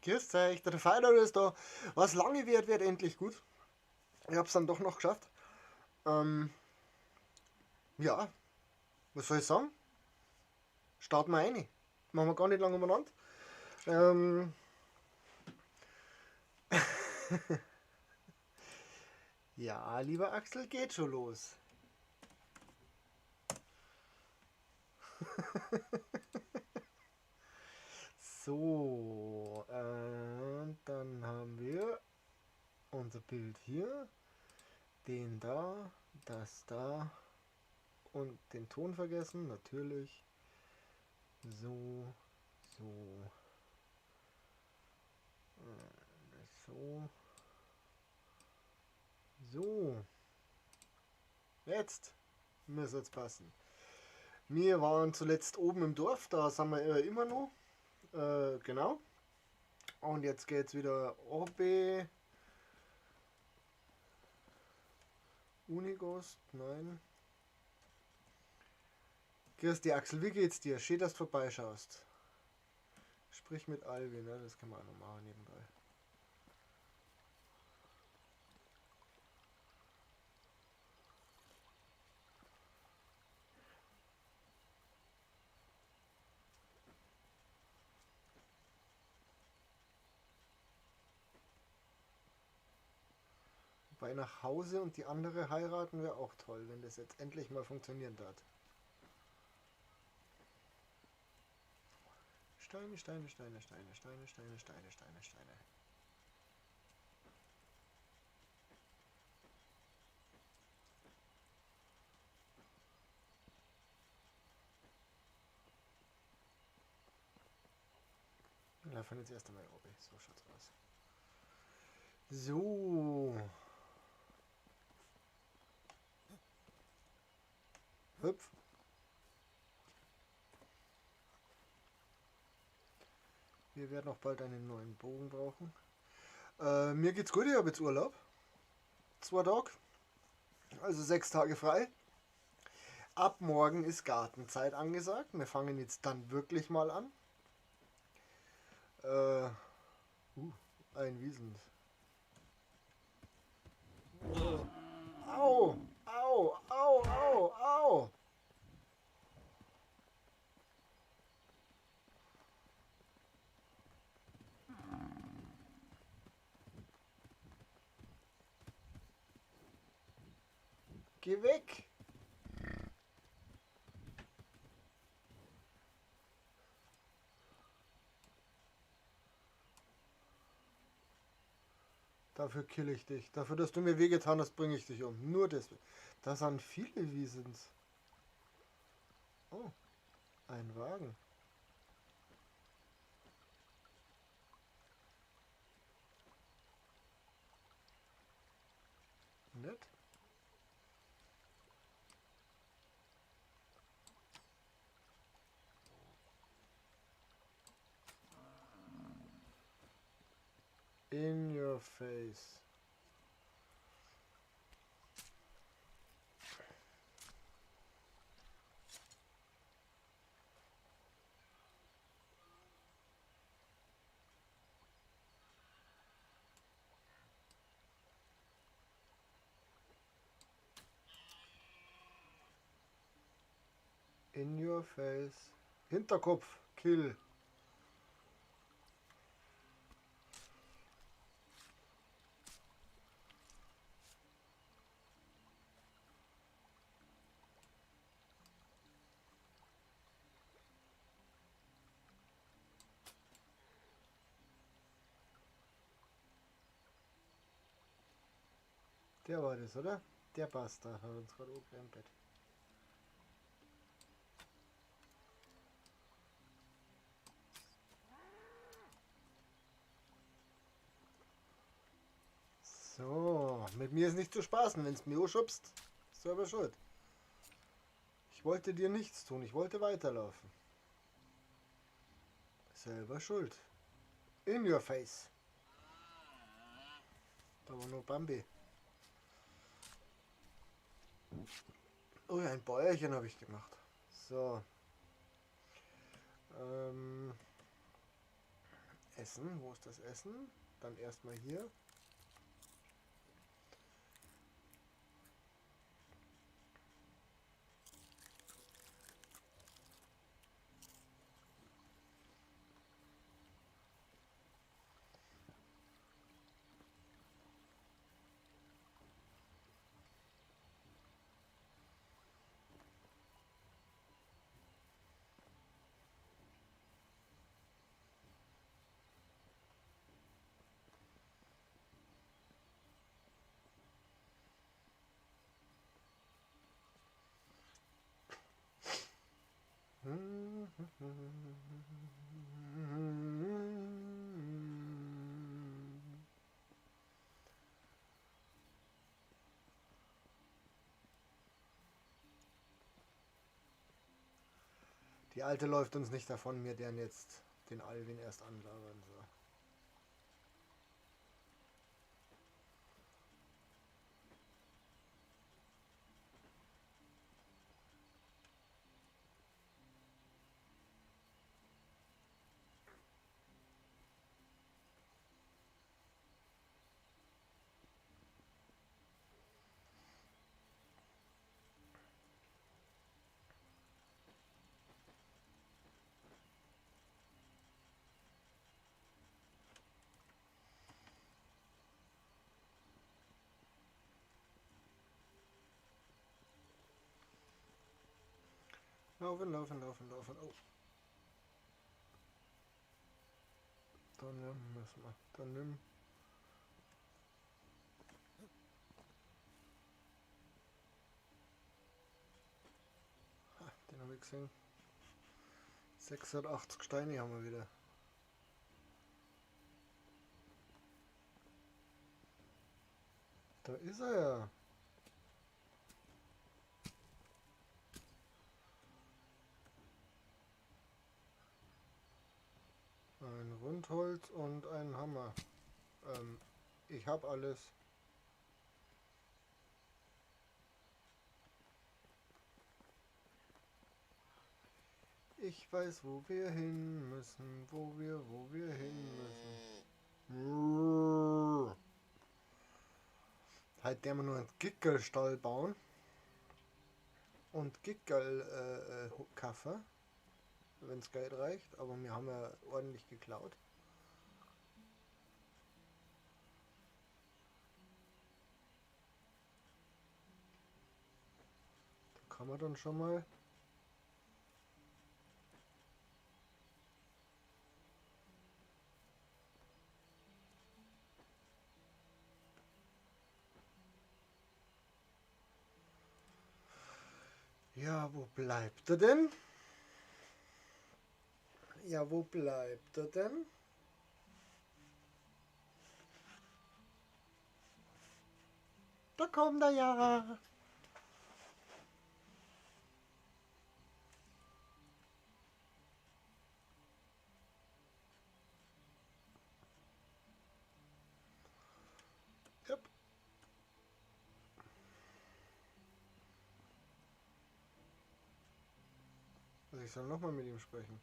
Grüß euch, der Feiler ist da. Was lange wird endlich gut. Ich hab's dann doch noch geschafft. Ähm, ja, was soll ich sagen? Starten wir rein. Machen wir gar nicht lange umeinander. Ähm, ja, lieber Axel, geht schon los. So, dann haben wir unser Bild hier, den da, das da und den Ton vergessen, natürlich. So, so, so, so. Jetzt müsste es passen. Wir waren zuletzt oben im Dorf, da sind wir immer noch. Genau. Und jetzt geht's wieder OB. Unighost, nein. Grüß dich Axel, wie geht's dir? Schön, dass du vorbeischaust. Sprich mit Alvin, ne? Das kann man auch noch machen nebenbei. Bei nach Hause und die andere heiraten wäre auch toll, wenn das jetzt endlich mal funktionieren darf. Steine, Steine, Steine, Steine, Steine, Steine, Steine, Steine, Steine. Wir laufen jetzt erst einmal oben. So schaut's aus. So. Hüpf. Wir werden auch bald einen neuen Bogen brauchen. Mir geht's gut, ich habe jetzt Urlaub. 2 Tage. Also 6 Tage frei. Ab morgen ist Gartenzeit angesagt. Wir fangen jetzt dann wirklich mal an. Äh, ein Wiesent. Au! Au! Au! Au! Au! Geh weg! Dafür kill ich dich. Dafür, dass du mir wehgetan hast, bringe ich dich um. Nur deswegen. Da sind viele Wiesens. Oh, ein Wagen. Nett. In your face. In your face. Hinterkopf. Kill. Der war das, oder? Der Bastard hat uns gerade oben im Bett. So, mit mir ist nicht zu spaßen. Wenn es mir schubst, selber schuld. Ich wollte dir nichts tun, ich wollte weiterlaufen. Selber schuld. In your face. Da war nur Bambi. Oh ja, ein Bäuerchen habe ich gemacht. So. Essen. Wo ist das Essen? Dann erstmal hier. Die Alte läuft uns nicht davon, wir deren jetzt den Alvin erst anlagern. So. Laufen, laufen, laufen, laufen. Oh. Dann müssen wir. Dann nimm. Den habe ich gesehen. 680 Steine haben wir wieder. Da ist er ja. Ein Rundholz und ein Hammer. Ich habe alles. Ich weiß, wo wir hin müssen, wo wir hin müssen. Halt der wir nur einen Gickelstall bauen und Gickel-Kaffer, wenn es Geld reicht, aber wir haben ja ordentlich geklaut. Da kann man dann schon mal. Ja, wo bleibt er denn? Ja, wo bleibt er denn? Da kommt er ja. Yep. Also ich soll nochmal mit ihm sprechen.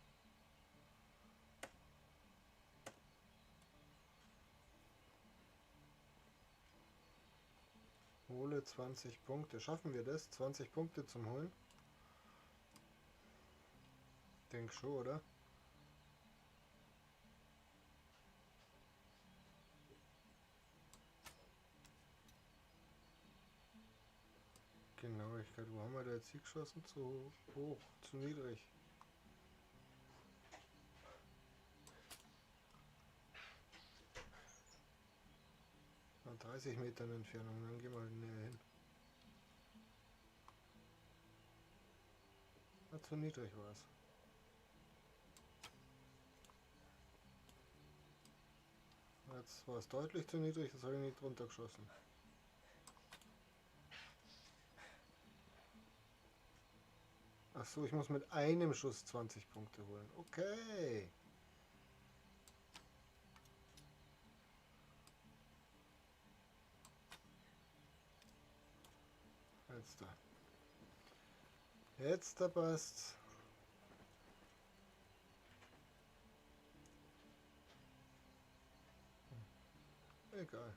Hole 20 Punkte. Schaffen wir das? 20 Punkte zum Holen? Denk schon, oder? Genauigkeit. Wo haben wir da jetzt geschossen? Zu hoch, zu niedrig. 30 Metern Entfernung, dann gehen wir näher hin. Na, zu niedrig war es. Jetzt war es deutlich zu niedrig, das habe ich nicht drunter geschossen. Achso, ich muss mit einem Schuss 20 Punkte holen. Okay. Jetzt da. Jetzt da passt. egal.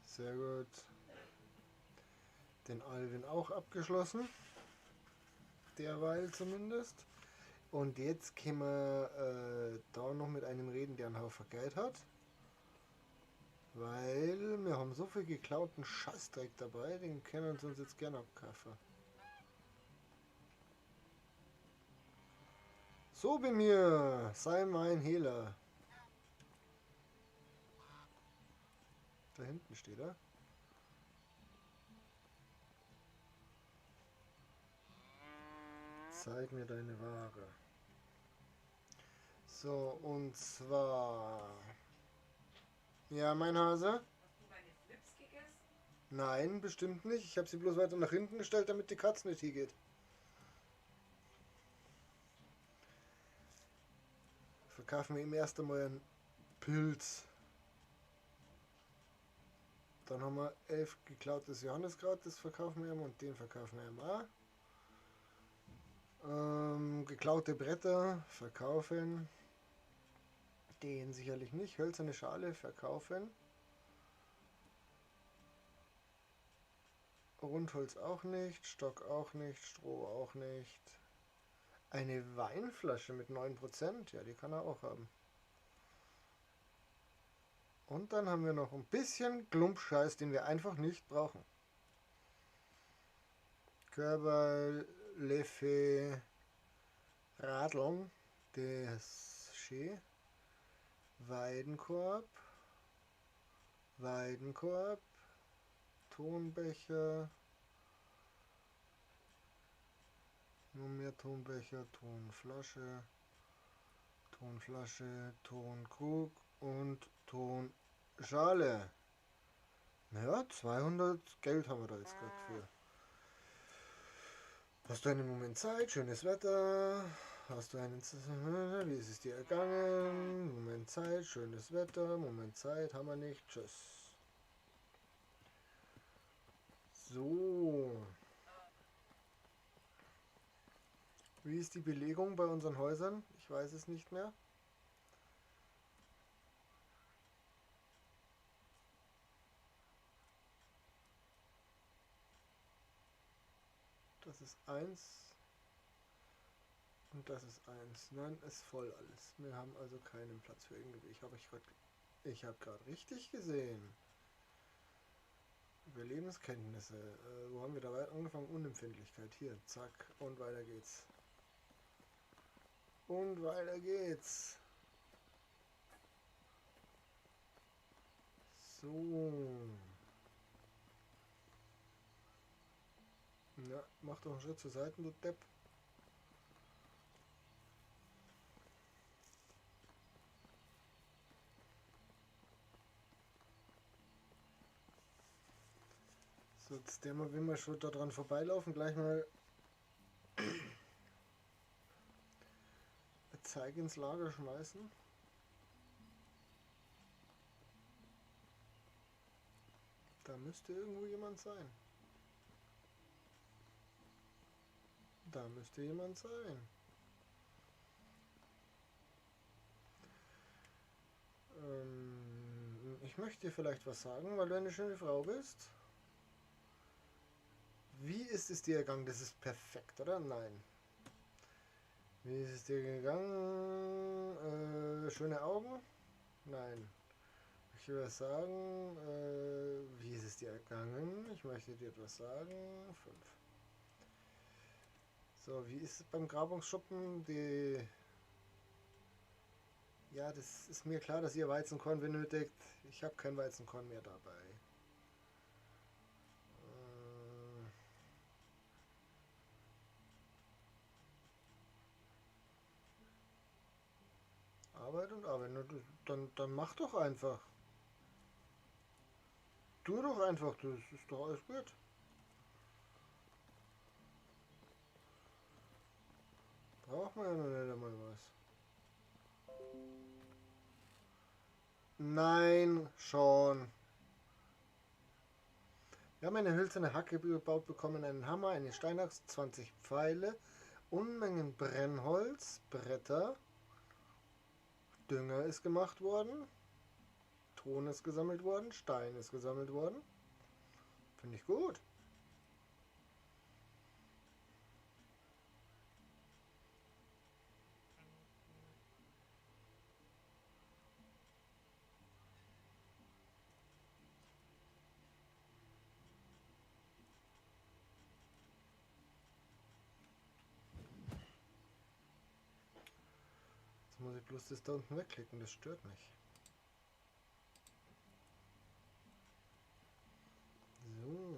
Sehr gut. Den Alvin auch abgeschlossen. Derweil zumindest. Und jetzt können wir da noch mit einem reden, der einen Haufen Geld hat. Weil wir haben so viel geklauten Scheißdreck dabei, den können wir uns jetzt gerne abkaufen. So bei mir, sei mein Hehler. Da hinten steht er. Zeig mir deine Ware. So, und zwar... Ja, mein Hase? Hast du meine Flips gegessen? Nein, bestimmt nicht. Ich habe sie bloß weiter nach hinten gestellt, damit die Katze nicht hingeht. Verkaufen wir ihm erst einmal einen Pilz. Dann haben wir 11 geklautes Johanniskraut, das verkaufen wir ihm und den verkaufen wir ihm auch. Geklaute Bretter verkaufen. Den sicherlich nicht. Hölzerne Schale verkaufen. Rundholz auch nicht. Stock auch nicht. Stroh auch nicht. Eine Weinflasche mit 9%. Ja, die kann er auch haben. Und dann haben wir noch ein bisschen Klumpscheiß, den wir einfach nicht brauchen. Körper, Leffe, Radln, das Schee, Weidenkorb, Tonbecher, nur mehr Tonbecher, Tonflasche, Tonkrug und Tonschale. Naja, 200 Geld haben wir da jetzt gerade für. Hast du einen Moment Zeit? Schönes Wetter. Hast du einen... Wie ist es dir ergangen? Moment Zeit, schönes Wetter. Moment Zeit, haben wir nicht. Tschüss. So. Wie ist die Belegung bei unseren Häusern? Ich weiß es nicht mehr. Das ist 1. Und das ist 1. Nein, ist voll alles. Wir haben also keinen Platz für irgendwie. Ich habe gerade richtig gesehen. Überlebenskenntnisse. Wo haben wir dabei angefangen? Unempfindlichkeit. Hier, zack. Und weiter geht's. Und weiter geht's. So. Ja, mach doch einen Schritt zur Seite, du Depp. So, jetzt der mal, wenn wir schon da dran vorbeilaufen, gleich mal ein Zeig ins Lager schmeißen. Da müsste irgendwo jemand sein. Da müsste jemand sein. Ich möchte dir vielleicht was sagen, weil du eine schöne Frau bist. Wie ist es dir ergangen? Das ist perfekt, oder? Nein. Wie ist es dir gegangen? Schöne Augen? Nein. Ich würde sagen, wie ist es dir ergangen? Ich möchte dir etwas sagen. 5. So, wie ist es beim Grabungsschuppen? Ja, das ist mir klar, dass ihr Weizenkorn benötigt. Ich habe kein Weizenkorn mehr dabei. Arbeit und Arbeit. Dann mach doch einfach. Tu doch einfach, das ist doch alles gut. Braucht man ja noch nicht einmal was. Nein, schon. Wir haben eine hölzerne Hacke gebaut bekommen, einen Hammer, eine Steinachs, 20 Pfeile Unmengen Brennholz, Bretter, Dünger ist gemacht worden, Ton ist gesammelt worden, Stein ist gesammelt worden. Finde ich gut. Jetzt muss ich bloß das da unten wegklicken, das stört mich. So.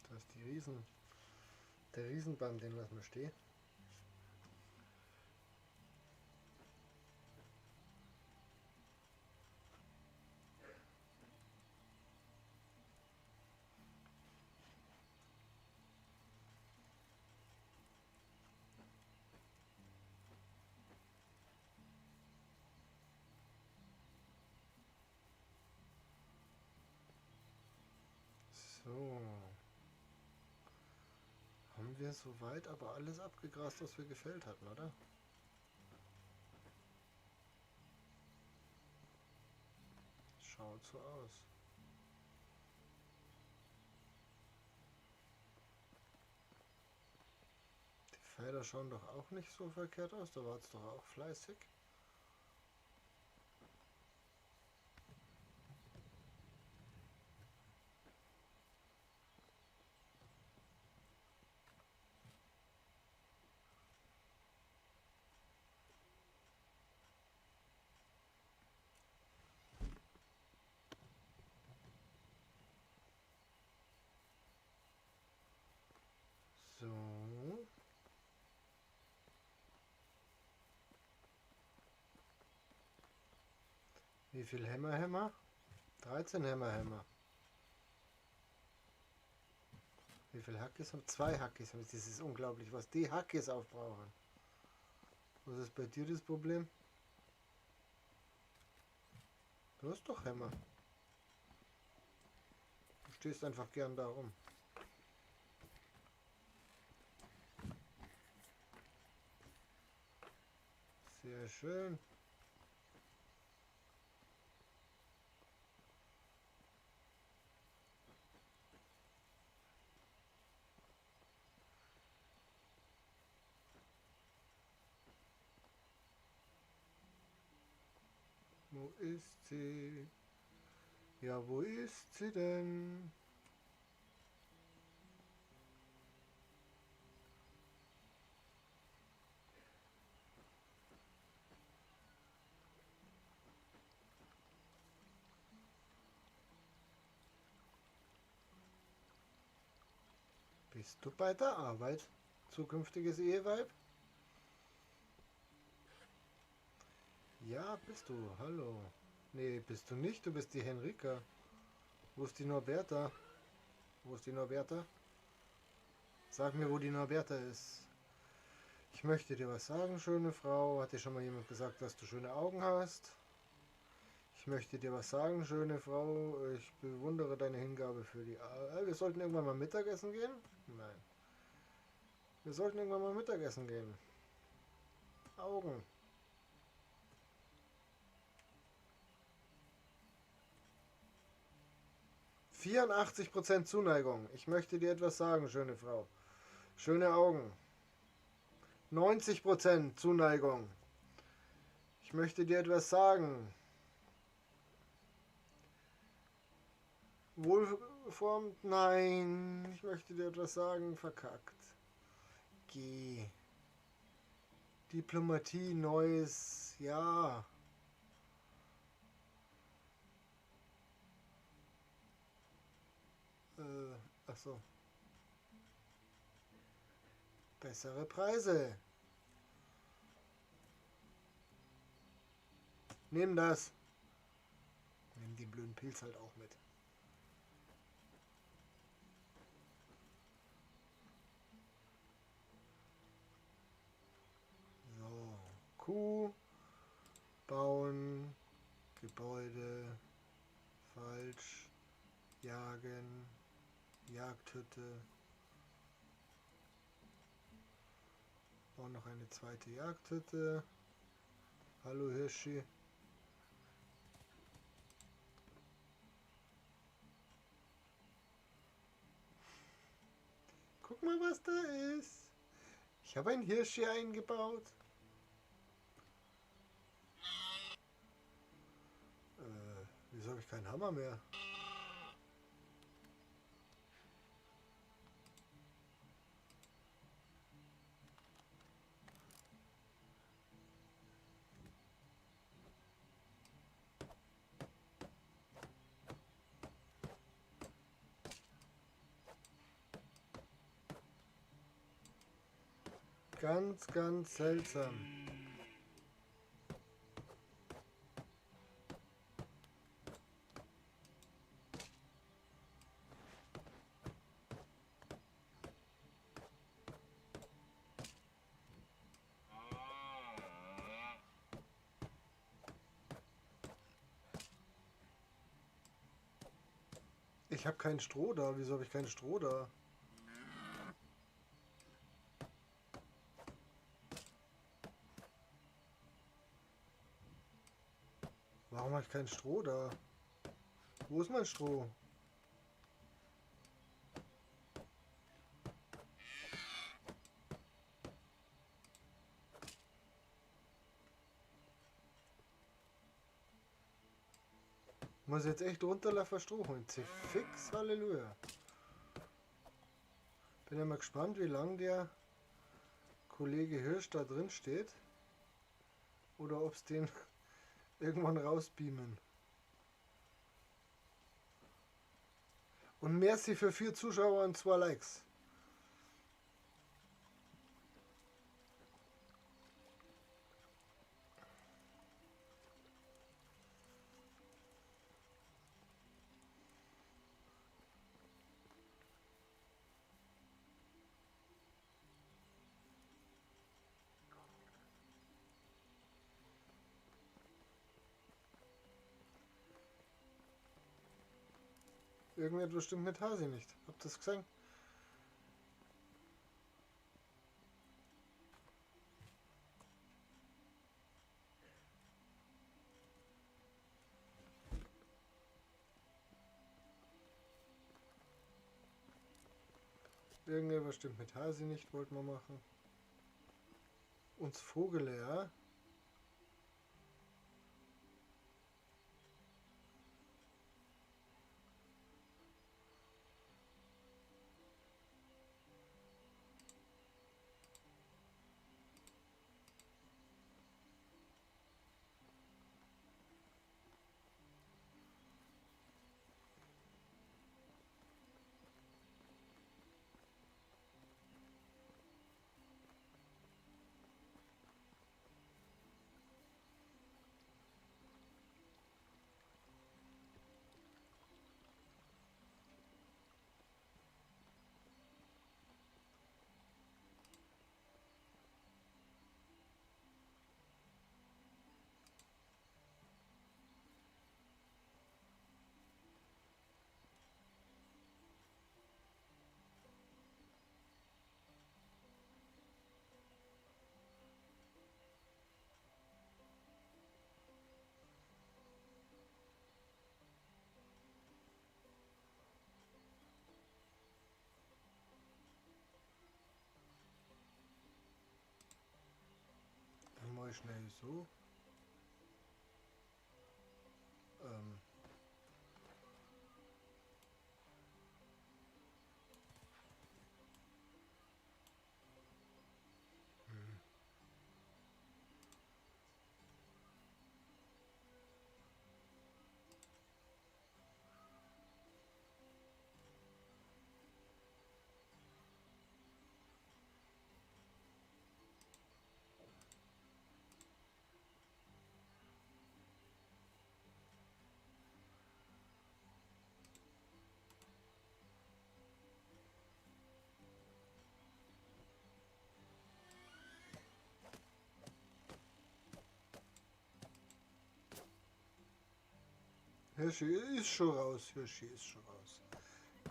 Da ist der Riesenbaum, den lassen wir stehen. So. Haben wir soweit aber alles abgegrast, was wir gefällt hatten, oder? Schaut so aus. Die Felder schauen doch auch nicht so verkehrt aus, da war es doch auch fleißig. So. Wie viel Hämmer? 13 Hämmer. Wie viel Hackis haben? 2 Hackis haben. Das ist unglaublich, was die Hackis aufbrauchen. Was ist bei dir das Problem? Du hast doch Hämmer. Du stehst einfach gern da rum. Sehr schön. Wo ist sie? Ja, wo ist sie denn? Bist du bei der Arbeit, zukünftiges Eheweib? Ja, bist du. Hallo. Nee, bist du nicht. Du bist die Henrika. Wo ist die Norberta? Wo ist die Norberta? Sag mir, wo die Norberta ist. Ich möchte dir was sagen, schöne Frau. Hat dir schon mal jemand gesagt, dass du schöne Augen hast? Ich möchte dir was sagen, schöne Frau. Ich bewundere deine Hingabe für die Arbeit. Wir sollten irgendwann mal Mittagessen gehen? Nein. Wir sollten irgendwann mal Mittagessen gehen. Augen. 84% Zuneigung. Ich möchte dir etwas sagen, schöne Frau. Schöne Augen. 90% Zuneigung. Ich möchte dir etwas sagen. Wohlformt? Nein. Ich möchte dir etwas sagen. Verkackt. Geh. Diplomatie, Neues. Ja. Achso. Bessere Preise. Nimm das. Nimm den blöden Pilz halt auch mit. So. Kuh. Bauen. Gebäude. Falsch. Jagen. Jagdhütte. Bauen noch eine zweite Jagdhütte. Hallo Hirschi. Guck mal, was da ist. Ich habe ein Hirschi eingebaut. Wieso habe ich keinen Hammer mehr? Ganz, ganz seltsam. Ich habe kein Stroh da. Wieso habe ich kein Stroh da? Warum habe ich kein Stroh da? Wo ist mein Stroh? Muss jetzt echt runterlaufen, Stroh holen. Fix, Halleluja. Bin ja mal gespannt, wie lange der Kollege Hirsch da drin steht. Oder ob es den irgendwann rausbeamen. Und merci für 4 Zuschauer und 2 Likes. Irgendetwas stimmt mit Hasi nicht. Habt ihr das gesehen? Irgendetwas stimmt mit Hasi nicht, wollten wir machen. Uns Vogel, ja. Dann mache ich schnell so. Hirschi ist schon raus. Hirschi ist schon raus.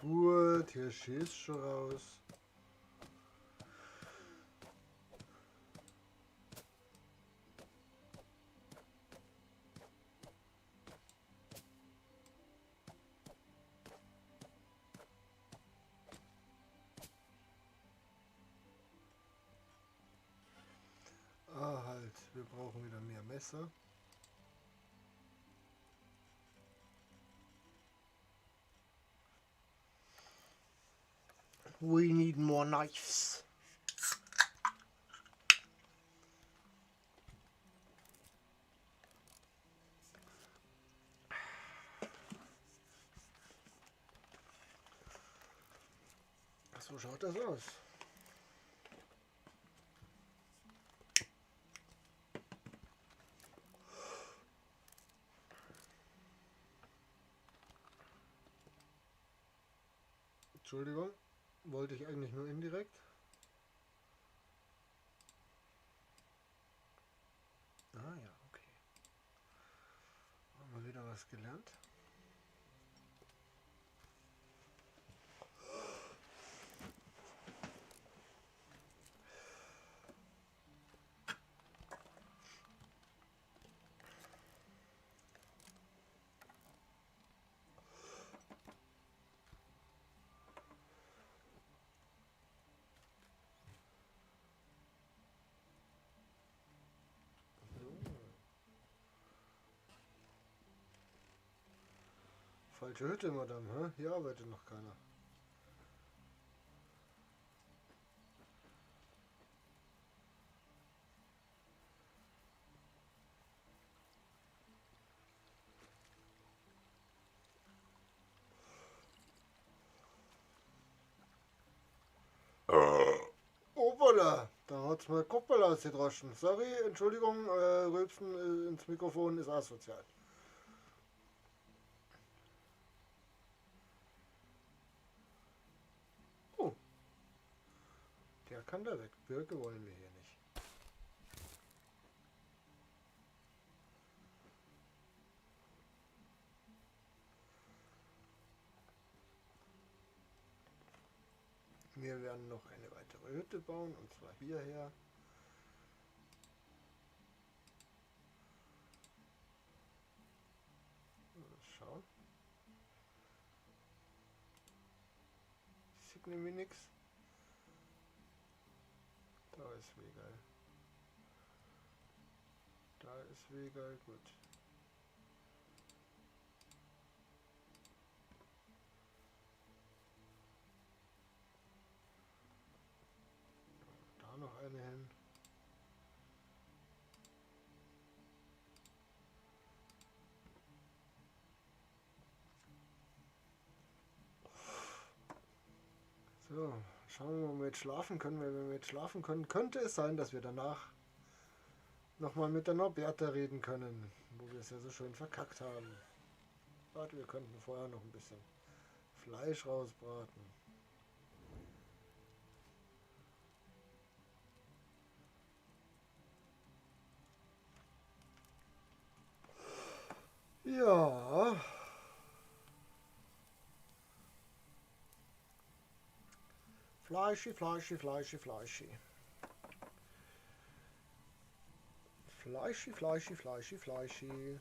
Gut, Hirschi ist schon raus. Ah, halt. Wir brauchen wieder mehr Messer. We need more knives. So schaut das aus. Entschuldigung, wollte ich eigentlich nur indirekt. Ah ja, okay. Haben wir wieder was gelernt. Falsche Hütte, Madame, hä? Hier arbeitet noch keiner. Opala, da hat's mal Kopfball ausgedroschen. Sorry, Entschuldigung, Rülpsen ins Mikrofon ist asozial. Oh, der kann da weg. Birke wollen wir hier nicht. Wir werden noch eine weitere Hütte bauen, und zwar hierher. Schauen. Sieht nämlich nichts. Da ist Wegal. Da ist Wegal, gut. Da noch eine hin. So, schauen wir mal, ob wir jetzt schlafen können. Weil wenn wir jetzt schlafen können, könnte es sein, dass wir danach nochmal mit der Norberta reden können, wo wir es ja so schön verkackt haben. Warte, wir könnten vorher noch ein bisschen Fleisch rausbraten. Ja. Fleischi, Fleischi, Fleischi, Fleischi. Fleischi, Fleischi, Fleischi, Fleischi.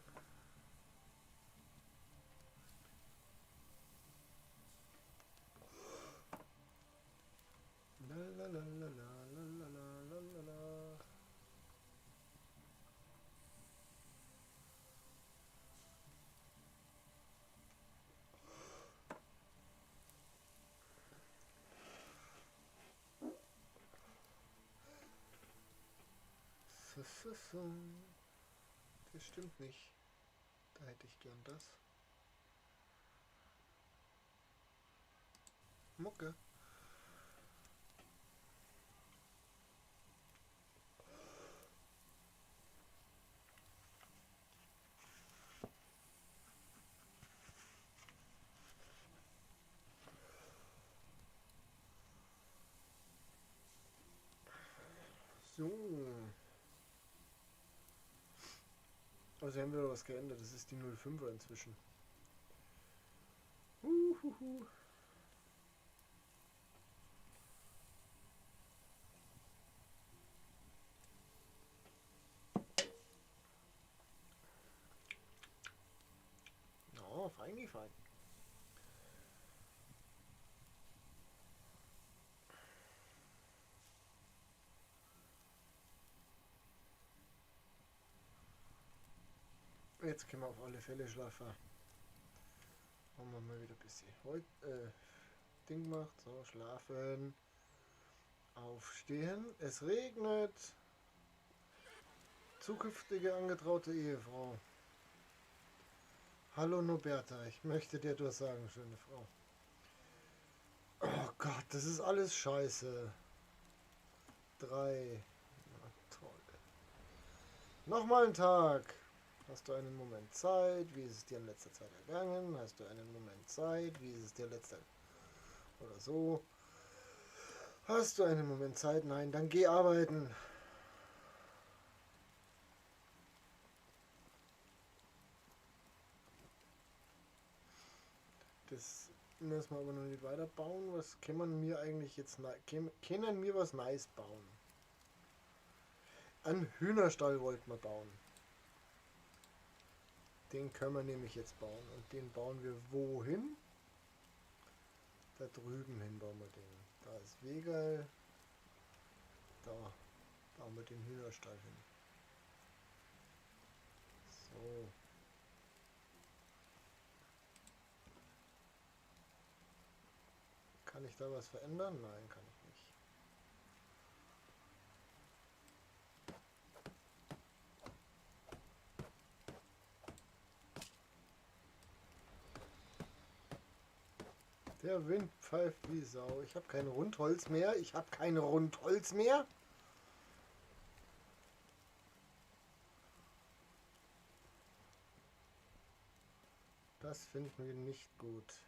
La la la la la la la la la. Das stimmt nicht. Da hätte ich gern das. Mucke. So. Also haben wir was geändert. Das ist die 05er inzwischen. Huhu. Oh, fein, fein. Jetzt können wir auf alle Fälle schlafen. Machen wir mal wieder ein bisschen Ding gemacht. So, schlafen. Aufstehen. Es regnet. Zukünftige angetraute Ehefrau. Hallo Noberta, ich möchte dir etwas sagen, schöne Frau. Oh Gott, das ist alles scheiße. 3. Na toll. Nochmal ein Tag. Hast du einen Moment Zeit? Wie ist es dir in letzter Zeit ergangen? Hast du einen Moment Zeit? Wie ist es dir letzter... Oder so. Hast du einen Moment Zeit? Nein, dann geh arbeiten. Das müssen wir aber noch nicht weiterbauen. Was kann man mir eigentlich jetzt... Können wir was Nice bauen? Einen Hühnerstall wollten wir bauen. Den können wir nämlich jetzt bauen. Und den bauen wir wohin? Da drüben hin bauen wir den. Da ist Wegal. Da bauen wir den Hühnerstall hin. So. Kann ich da was verändern? Nein, kann ich nicht. Der Wind pfeift wie Sau. Ich habe kein Rundholz mehr. Ich habe kein Rundholz mehr. Das finden wir nicht gut.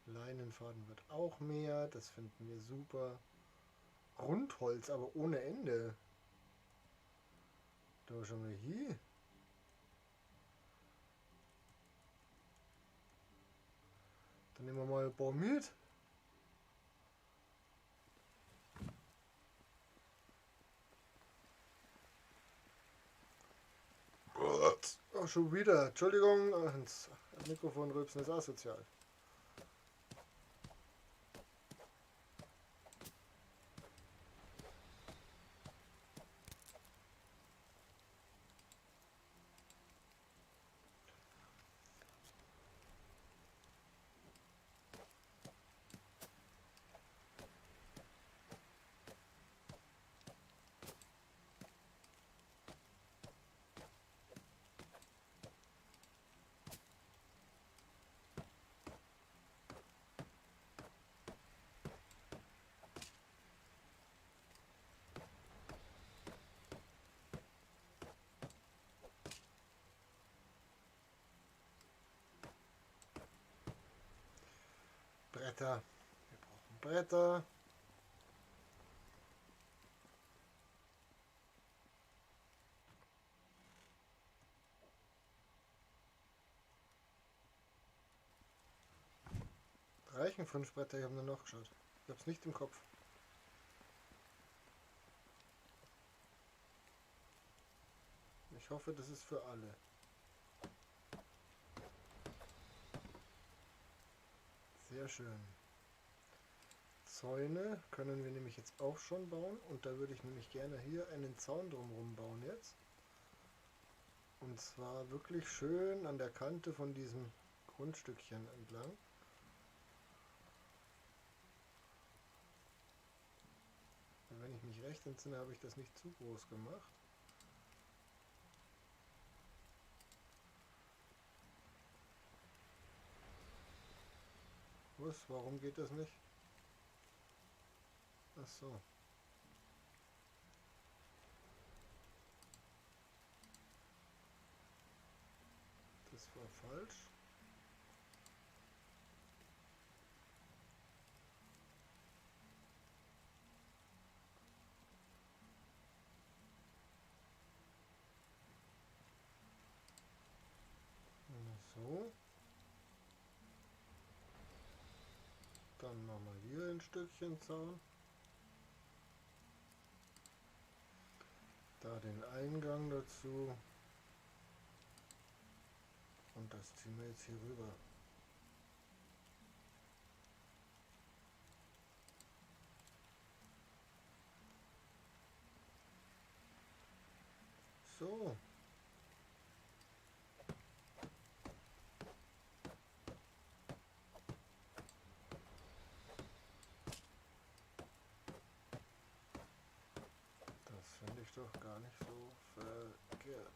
Leinenfaden wird auch mehr. Das finden wir super. Rundholz, aber ohne Ende. Da schon mal hier. Dann nehmen wir mal ein paar mit. Oh, schon wieder. Entschuldigung, das Mikrofon rülpsen ist asozial. Bretter. Wir brauchen Bretter. Reichen 5 Bretter, ich habe nur noch geschaut. Ich habe es nicht im Kopf. Ich hoffe, das ist für alle. Sehr schön. Zäune können wir nämlich jetzt auch schon bauen. Und da würde ich nämlich gerne hier einen Zaun drumherum bauen jetzt. Und zwar wirklich schön an der Kante von diesem Grundstückchen entlang. Und wenn ich mich recht entsinne, habe ich das nicht zu groß gemacht. Was? Warum geht das nicht? Ach so. Das war falsch. So. Dann machen wir hier ein Stückchen Zaun. Da den Eingang dazu. Und das ziehen wir jetzt hier rüber. So. Das finde ich doch gar nicht so verkehrt.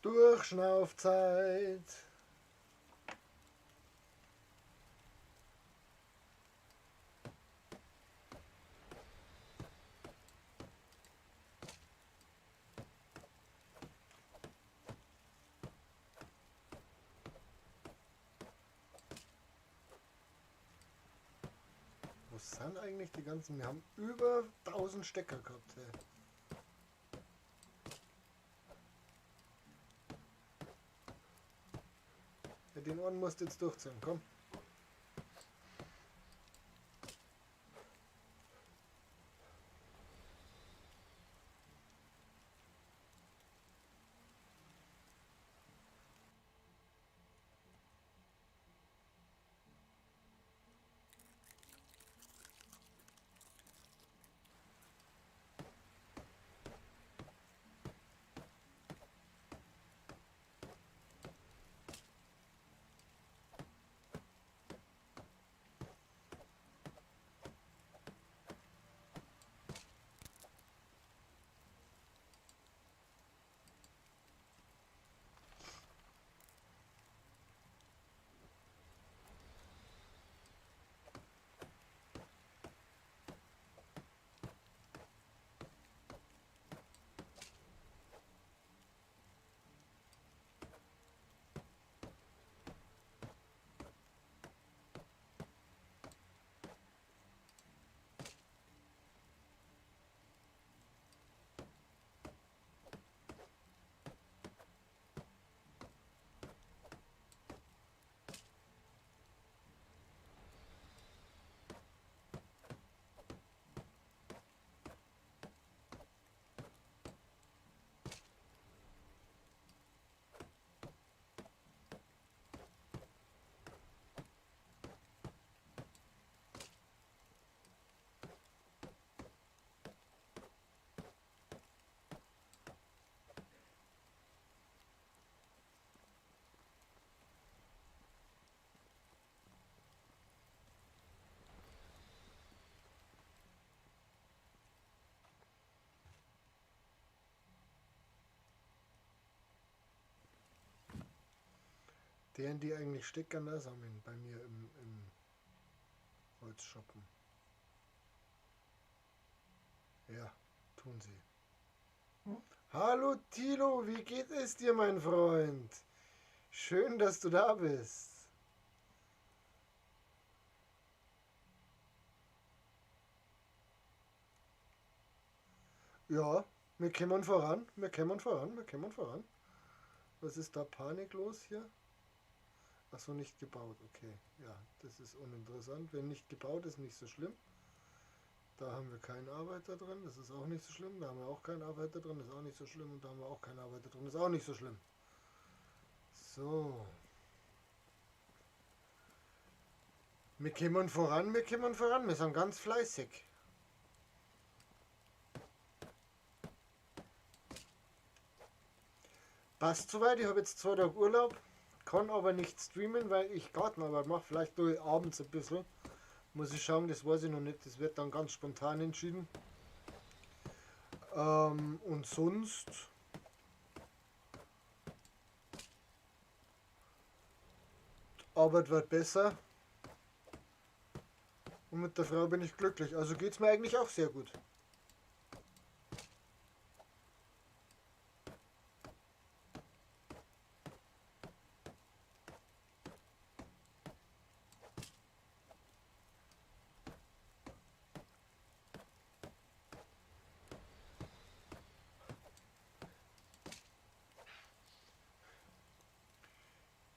Durchschnaufzeit. Wo sind eigentlich die ganzen? Wir haben über 1000 Stecker gehabt. Hey. Ja, den einen musst du jetzt durchziehen, komm. Deren die eigentlich Stecker da sammeln bei mir im Holzschuppen. Ja, tun sie. Hallo Tilo, wie geht es dir, mein Freund? Schön, dass du da bist. Ja, wir kommen voran, wir kommen voran, wir kommen voran. Was ist da Panik los hier? Achso, nicht gebaut, okay. Ja, das ist uninteressant. Wenn nicht gebaut ist, nicht so schlimm. Da haben wir keinen Arbeiter drin, das ist auch nicht so schlimm. Da haben wir auch keinen Arbeiter drin, das ist auch nicht so schlimm. Und da haben wir auch keinen Arbeiter drin, das ist auch nicht so schlimm. So. Wir kommen voran, wir kommen voran. Wir sind ganz fleißig. Passt soweit, ich habe jetzt 2 Tage Urlaub. Kann aber nicht streamen, weil ich Gartenarbeit mache. Vielleicht tue ich abends ein bisschen. Muss ich schauen, das weiß ich noch nicht. Das wird dann ganz spontan entschieden. Und sonst Arbeit wird besser. Und mit der Frau bin ich glücklich. Also geht es mir eigentlich auch sehr gut.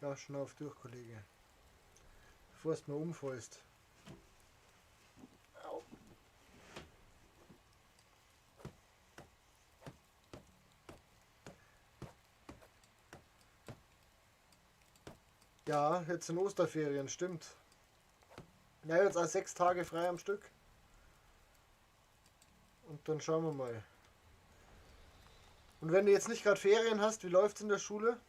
Ja, schnauf durch, Kollege. Bevor es mir umfällst. Au. Ja, jetzt sind Osterferien, stimmt. Ja, jetzt auch 6 Tage frei am Stück. Und dann schauen wir mal. Und wenn du jetzt nicht gerade Ferien hast, wie läuft's in der Schule?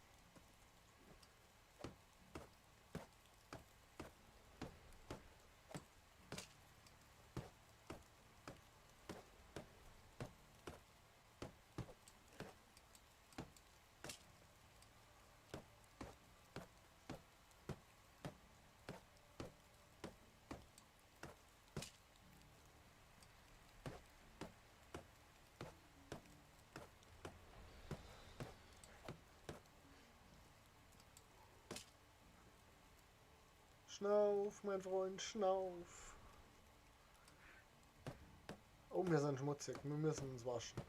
Schnauf, mein Freund, schnauf. Oh, wir sind schmutzig, wir müssen uns waschen.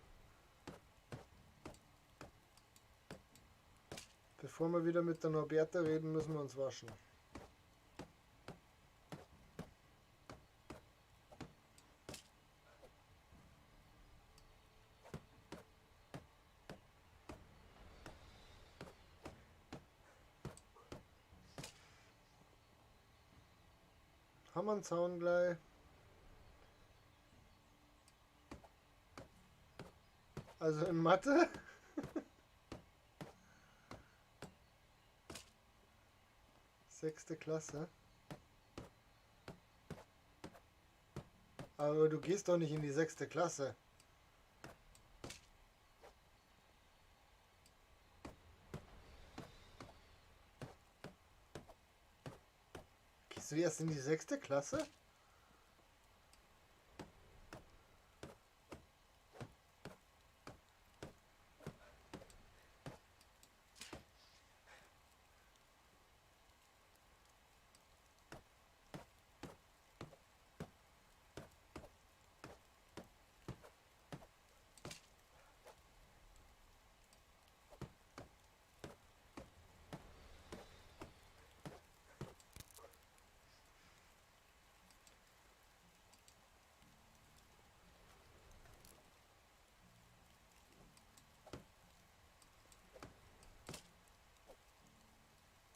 Bevor wir wieder mit der Norberta reden, müssen wir uns waschen. Haben wir einen Zaun gleich? Also in Mathe? Sechste Klasse. Aber du gehst doch nicht in die 6. Klasse. Gehst du erst in die 6. Klasse?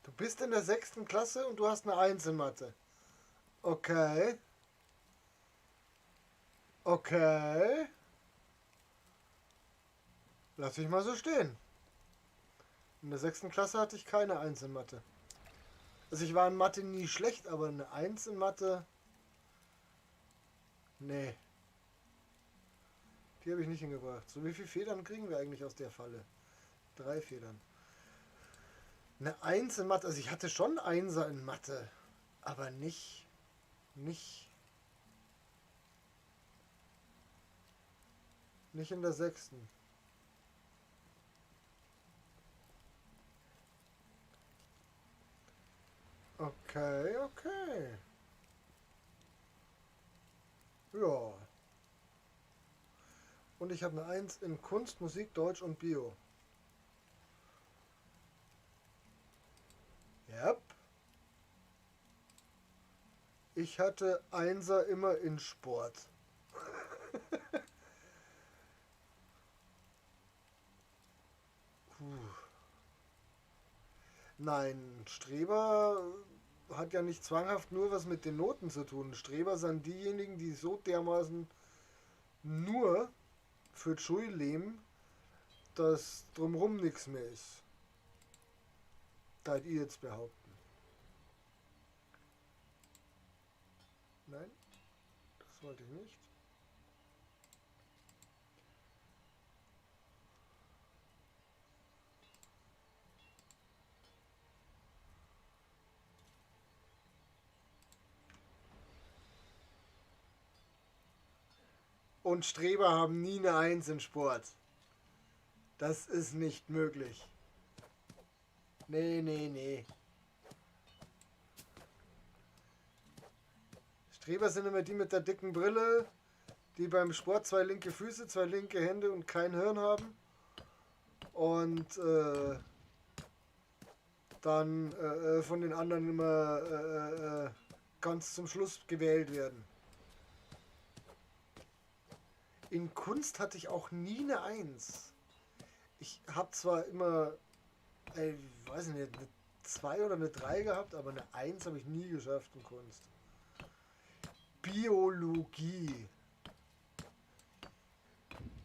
Du bist in der 6. Klasse und du hast eine 1 in Mathe. Okay. Okay. Lass ich mal so stehen. In der 6. Klasse hatte ich keine 1 in Mathe. Also ich war in Mathe nie schlecht, aber eine 1 in Mathe... Nee. Die habe ich nicht hingebracht. So, wie viele Federn kriegen wir eigentlich aus der Falle? 3 Federn. Eine 1 in Mathe, also ich hatte schon Einser in Mathe, aber nicht in der 6. Okay, okay. Ja. Und ich habe eine 1 in Kunst, Musik, Deutsch und Bio. Yep. Ich hatte Einser immer in Sport. Puh. Nein, Streber hat ja nicht zwanghaft nur was mit den Noten zu tun. Streber sind diejenigen, die so dermaßen nur für die Schule leben, dass drumherum nichts mehr ist. Da ihr jetzt behaupten. Nein, das wollte ich nicht. Und Streber haben nie eine 1 in Sport. Das ist nicht möglich. Nee, nee, nee. Streber sind immer die mit der dicken Brille, die beim Sport 2 linke Füße, 2 linke Hände und kein Hirn haben. Und dann von den anderen immer ganz zum Schluss gewählt werden. In Kunst hatte ich auch nie eine Eins. Ich habe zwar immer, weiß nicht, eine 2 oder eine 3 gehabt, aber eine Eins habe ich nie geschafft in Kunst. Biologie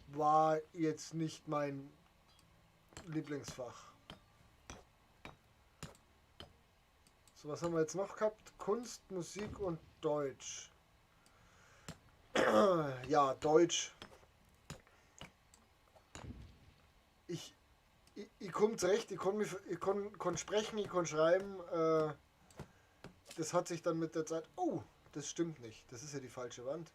war jetzt nicht mein Lieblingsfach. So, was haben wir jetzt noch gehabt? Kunst, Musik und Deutsch. Ja, Deutsch. Ich komme zurecht, ich kann sprechen, ich kann schreiben. Das hat sich dann mit der Zeit... Oh, das stimmt nicht. Das ist ja die falsche Wand.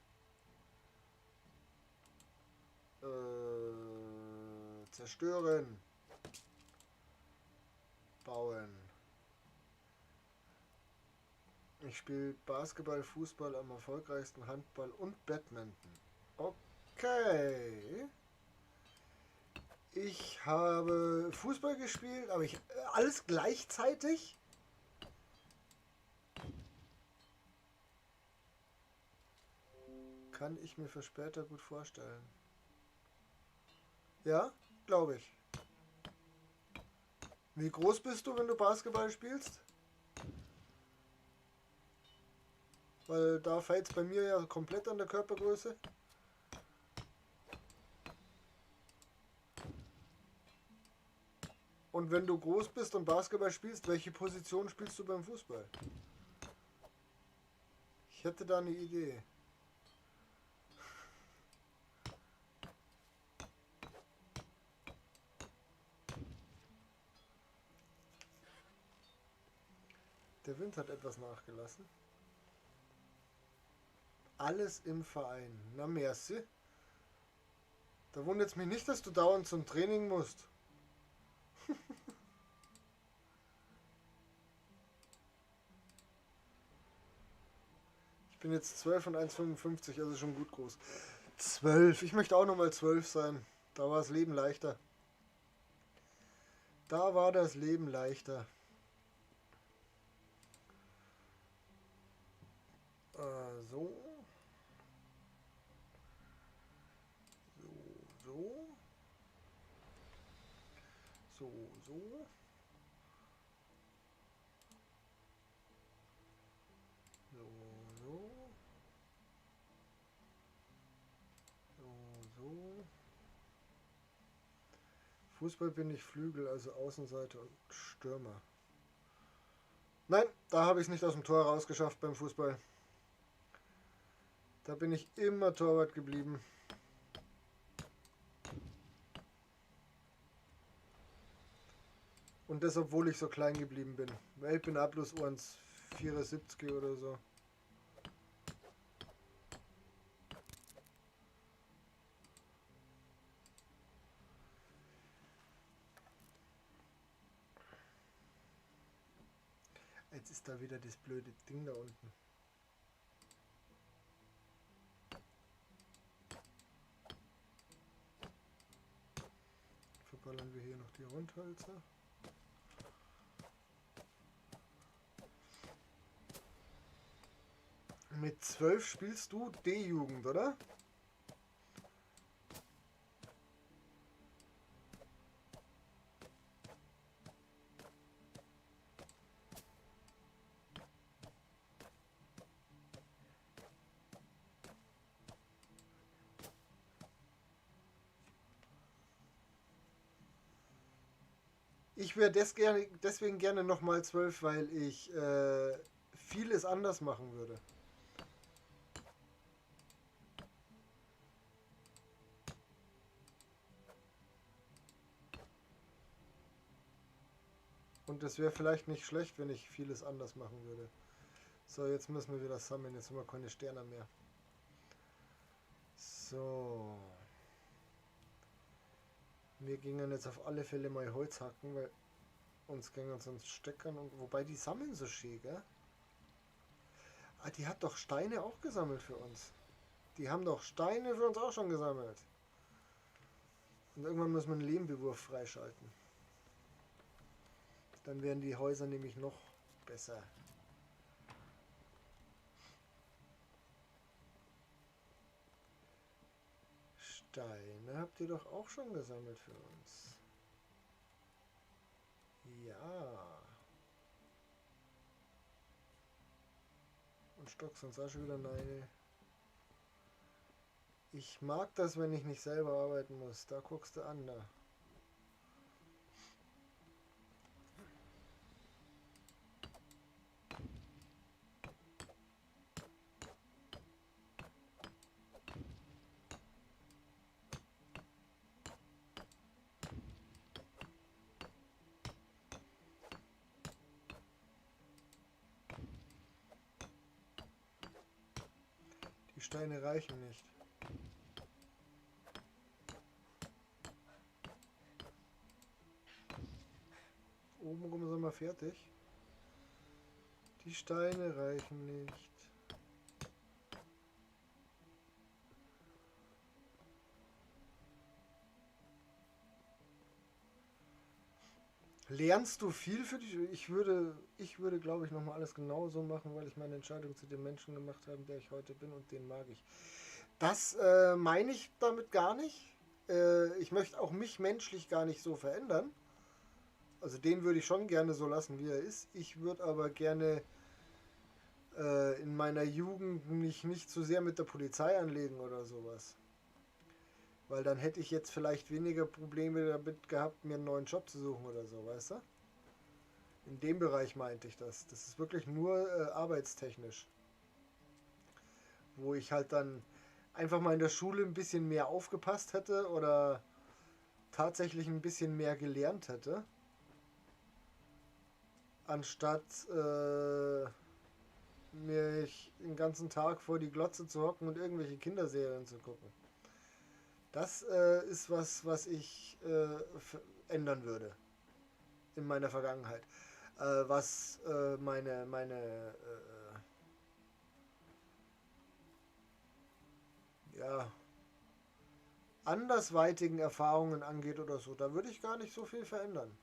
Zerstören. Bauen. Ich spiele Basketball, Fußball am erfolgreichsten, Handball und Badminton. Okay. Ich habe Fußball gespielt, aber alles gleichzeitig. Kann ich mir für später gut vorstellen. Ja, glaube ich. Wie groß bist du, wenn du Basketball spielst? Weil da fällt es bei mir ja komplett an der Körpergröße. Und wenn du groß bist und Basketball spielst, welche Position spielst du beim Fußball? Ich hätte da eine Idee. Der Wind hat etwas nachgelassen. Alles im Verein. Na merci. Da wundert es mich nicht, dass du dauernd zum Training musst. Ich bin jetzt 12 und 1,55, also schon gut groß. 12. Ich möchte auch nochmal 12 sein. Da war das Leben leichter. Da war das Leben leichter. So. So. So, so. So, so. So, so. Fußball bin ich Flügel, also Außenseite und Stürmer. Nein, da habe ich es nicht aus dem Tor rausgeschafft beim Fußball. Da bin ich immer Torwart geblieben. Und das, obwohl ich so klein geblieben bin. Weil ich bin auch bloß 1,74 oder so. Jetzt ist da wieder das blöde Ding da unten. Verballern wir hier noch die Rundhölzer. Mit 12 spielst du D-Jugend, oder? Ich wäre deswegen gerne nochmal 12, weil ich vieles anders machen würde. Und es wäre vielleicht nicht schlecht, wenn ich vieles anders machen würde. So, jetzt müssen wir wieder sammeln. Jetzt haben wir keine Sterne mehr. So. Wir gingen jetzt auf alle Fälle mal Holz hacken, weil uns gingen sonst steckern. Und wobei die sammeln so schön, gell? Ah, die hat doch Steine auch gesammelt für uns. Die haben doch Steine für uns auch schon gesammelt. Und irgendwann muss man einen Lehmbewurf freischalten. Dann wären die Häuser nämlich noch besser. Steine habt ihr doch auch schon gesammelt für uns. Ja. Und Stock, sonst auch schon wieder nein. Ich mag das, wenn ich nicht selber arbeiten muss. Da guckst du an, da. Die Steine reichen nicht. Oben rum sind wir fertig. Die Steine reichen nicht. Lernst du viel für dich? Ich würde glaube ich, nochmal alles genauso machen, weil ich meine Entscheidung zu dem Menschen gemacht habe, der ich heute bin, und den mag ich. Das meine ich damit gar nicht. Ich möchte auch mich menschlich gar nicht so verändern. Also den würde ich schon gerne so lassen, wie er ist. Ich würde aber gerne in meiner Jugend mich nicht zu sehr mit der Polizei anlegen oder sowas. Weil dann hätte ich jetzt vielleicht weniger Probleme damit gehabt, mir einen neuen Job zu suchen oder so, weißt du? In dem Bereich meinte ich das. Das ist wirklich nur arbeitstechnisch. Wo ich halt dann einfach mal in der Schule ein bisschen mehr aufgepasst hätte oder tatsächlich ein bisschen mehr gelernt hätte. Anstatt mich den ganzen Tag vor die Glotze zu hocken und irgendwelche Kinderserien zu gucken. Das ist was ich ändern würde in meiner Vergangenheit. Was meine ja, andersweitigen Erfahrungen angeht oder so, da würde ich gar nicht so viel verändern.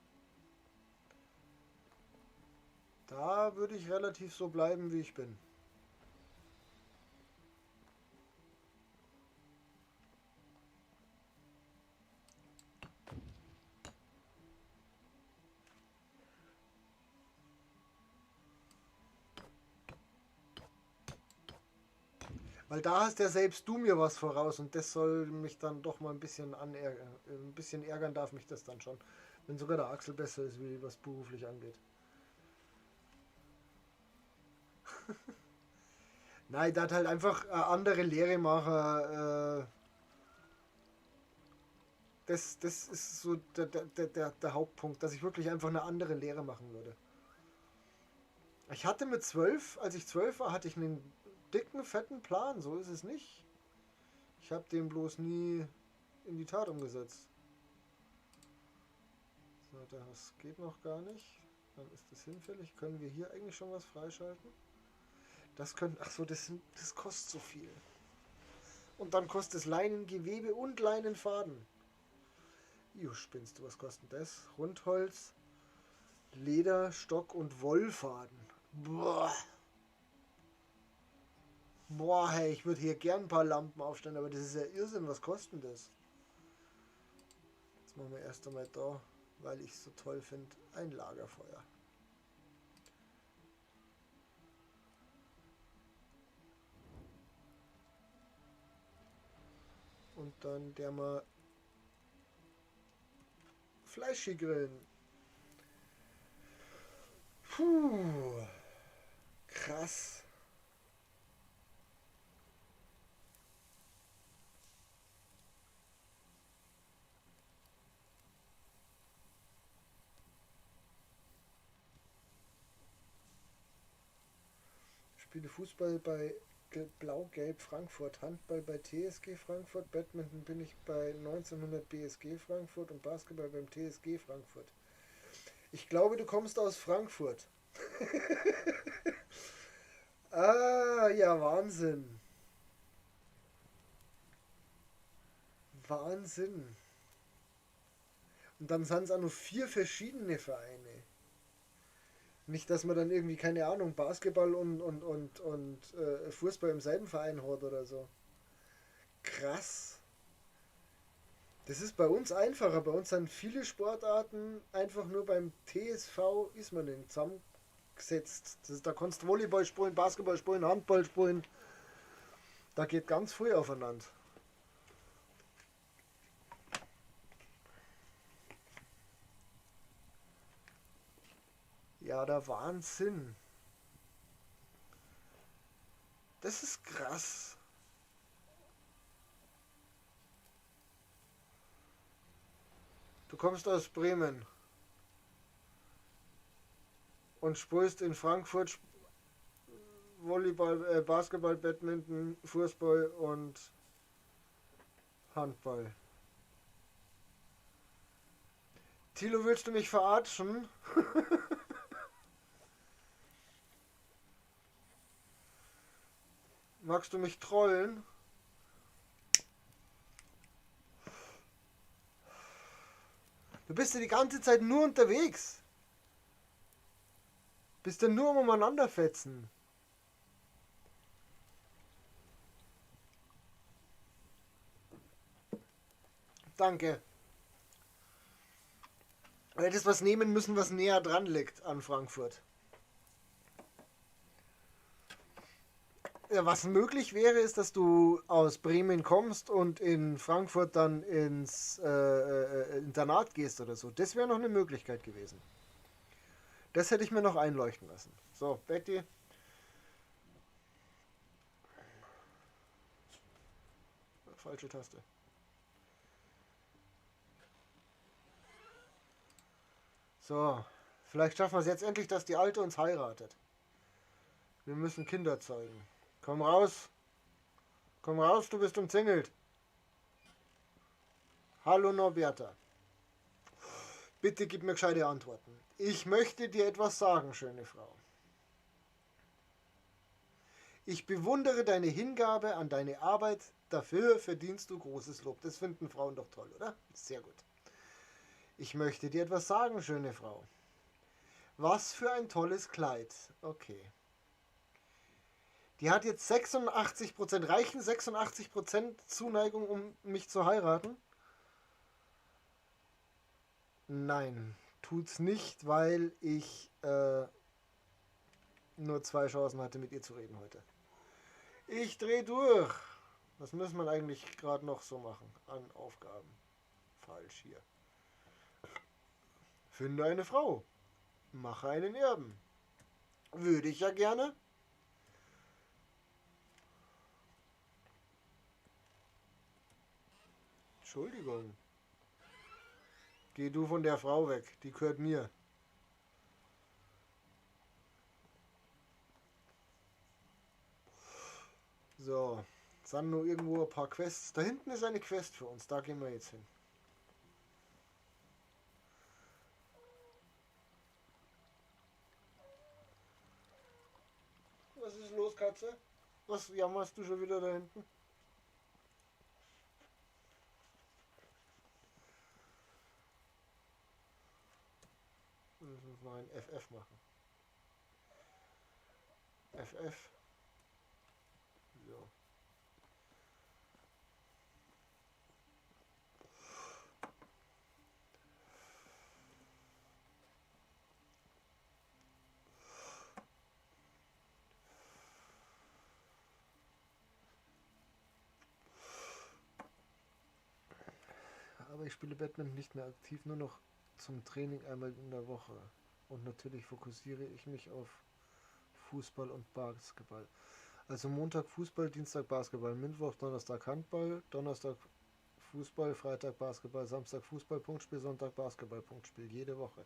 Da würde ich relativ so bleiben, wie ich bin. Weil da hast ja selbst du mir was voraus, und das soll mich dann doch mal ein bisschen anärgern. Ein bisschen ärgern darf mich das dann schon. Wenn sogar der Axel besser ist, wie was beruflich angeht. Nein, da hat halt einfach andere Lehre machen. Das ist so der Hauptpunkt, dass ich wirklich einfach eine andere Lehre machen würde. Ich hatte mit 12, als ich 12 war, hatte ich einen dicken, fetten Plan. So ist es nicht. Ich habe den bloß nie in die Tat umgesetzt. So, das geht noch gar nicht. Dann ist das hinfällig. Können wir hier eigentlich schon was freischalten? Das können. Ach so, das kostet so viel. Und dann kostet es Leinengewebe und Leinenfaden. Jo, spinnst du, was kostet das? Rundholz, Leder, Stock und Wollfaden. Boah. Boah, hey, ich würde hier gern ein paar Lampen aufstellen, aber das ist ja Irrsinn. Was kostet das? Jetzt machen wir erst einmal da, weil ich es so toll finde, ein Lagerfeuer. Und dann der mal Fleischi grillen. Puh, krass. Spiele Fußball bei Blau-Gelb Frankfurt, Handball bei TSG Frankfurt, Badminton bin ich bei 1900 BSG Frankfurt und Basketball beim TSG Frankfurt. Ich glaube, du kommst aus Frankfurt. Ah, ja, Wahnsinn. Wahnsinn. Und dann sind es auch nur 4 verschiedene Vereine. Nicht, dass man dann irgendwie, keine Ahnung, Basketball und Fußball im selben Verein hat oder so. Krass. Das ist bei uns einfacher. Bei uns sind viele Sportarten einfach nur beim TSV Ismaning zusammengesetzt. Da kannst du Volleyball spielen, Basketball spielen, Handball spielen. Da geht ganz viel aufeinander. Ja, der Wahnsinn. Das ist krass. Du kommst aus Bremen und spielst in Frankfurt Volleyball, Basketball, Badminton, Fußball und Handball. Thilo, willst du mich verarschen? Magst du mich trollen? Du bist ja die ganze Zeit nur unterwegs. Bist ja nur am Umeinanderfetzen. Danke. Du hättest was nehmen müssen, was näher dran liegt an Frankfurt. Ja, was möglich wäre, ist, dass du aus Bremen kommst und in Frankfurt dann ins Internat gehst oder so. Das wäre noch eine Möglichkeit gewesen. Das hätte ich mir noch einleuchten lassen. So, Betty. Falsche Taste. So, vielleicht schaffen wir es jetzt endlich, dass die Alte uns heiratet. Wir müssen Kinder zeugen. Komm raus. Komm raus, du bist umzingelt. Hallo Norberta. Bitte gib mir gescheite Antworten. Ich möchte dir etwas sagen, schöne Frau. Ich bewundere deine Hingabe an deine Arbeit. Dafür verdienst du großes Lob. Das finden Frauen doch toll, oder? Sehr gut. Ich möchte dir etwas sagen, schöne Frau. Was für ein tolles Kleid. Okay. Die hat jetzt 86%, reichen 86% Zuneigung, um mich zu heiraten? Nein, tut's nicht, weil ich nur 2 Chancen hatte, mit ihr zu reden heute. Ich dreh durch. Was muss man eigentlich gerade noch so machen an Aufgaben? Falsch hier. Finde eine Frau. Mache einen Erben. Würde ich ja gerne. Entschuldigung. Geh du von der Frau weg. Die gehört mir. So. Sind nur irgendwo ein paar Quests. Da hinten ist eine Quest für uns. Da gehen wir jetzt hin. Was ist los, Katze? Was jammerst du schon wieder da hinten? Wir müssen noch ein FF machen. FF. So. Aber ich spiele Badminton nicht mehr aktiv, nur noch zum Training einmal in der Woche. Und natürlich fokussiere ich mich auf Fußball und Basketball. Also Montag Fußball, Dienstag Basketball, Mittwoch, Donnerstag Handball, Donnerstag Fußball, Freitag Basketball, Samstag Fußball, Punktspiel, Sonntag Basketball, Punktspiel, jede Woche.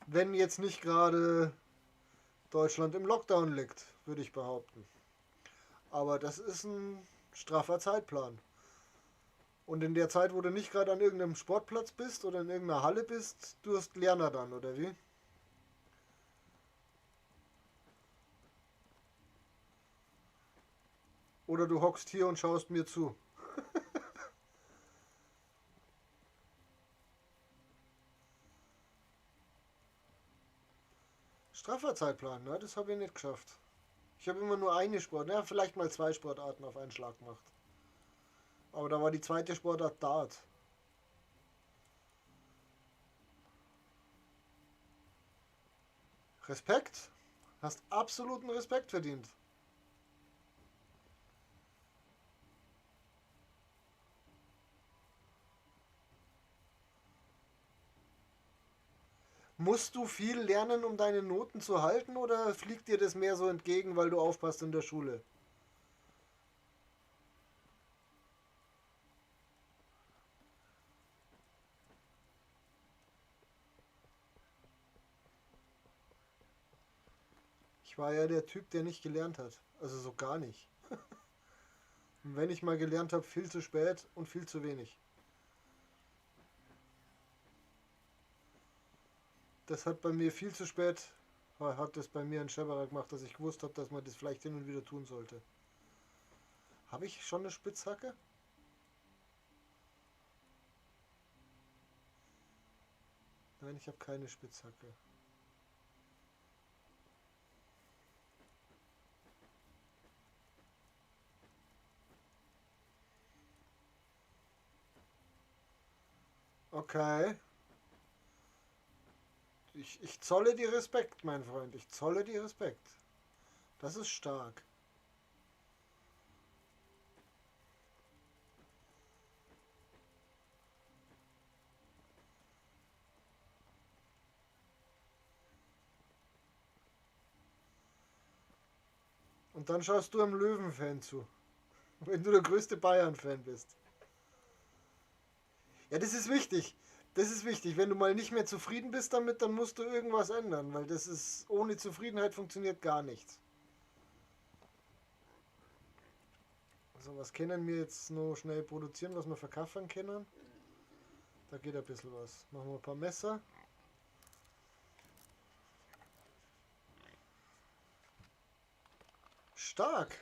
Wenn jetzt nicht gerade Deutschland im Lockdown liegt, würde ich behaupten. Aber das ist ein straffer Zeitplan. Und in der Zeit, wo du nicht gerade an irgendeinem Sportplatz bist oder in irgendeiner Halle bist, du hast Lerner dann, oder wie? Oder du hockst hier und schaust mir zu. Straffahrzeitplan, ne? Das habe ich nicht geschafft. Ich habe immer nur eine Sport, ja, vielleicht mal 2 Sportarten auf einen Schlag gemacht. Aber da war die zweite Sportart Dart. Respekt. Hast absoluten Respekt verdient. Musst du viel lernen, um deine Noten zu halten, oder fliegt dir das mehr so entgegen, weil du aufpasst in der Schule? Ich war ja der Typ, der nicht gelernt hat. Also so gar nicht. Und wenn ich mal gelernt habe, viel zu spät und viel zu wenig. Das hat bei mir viel zu spät, hat das bei mir ein Scheberer gemacht, dass ich gewusst habe, dass man das vielleicht hin und wieder tun sollte. Habe ich schon eine Spitzhacke? Nein, ich habe keine Spitzhacke. Okay. Ich zolle dir Respekt, mein Freund. Ich zolle dir Respekt. Das ist stark. Und dann schaust du am Löwen-Fan zu. Wenn du der größte Bayern-Fan bist. Ja, das ist wichtig. Das ist wichtig. Wenn du mal nicht mehr zufrieden bist damit, dann musst du irgendwas ändern, weil das ist, ohne Zufriedenheit funktioniert gar nichts. So, was können wir jetzt noch schnell produzieren, was wir verkaufen können? Da geht ein bisschen was. Machen wir ein paar Messer. Stark.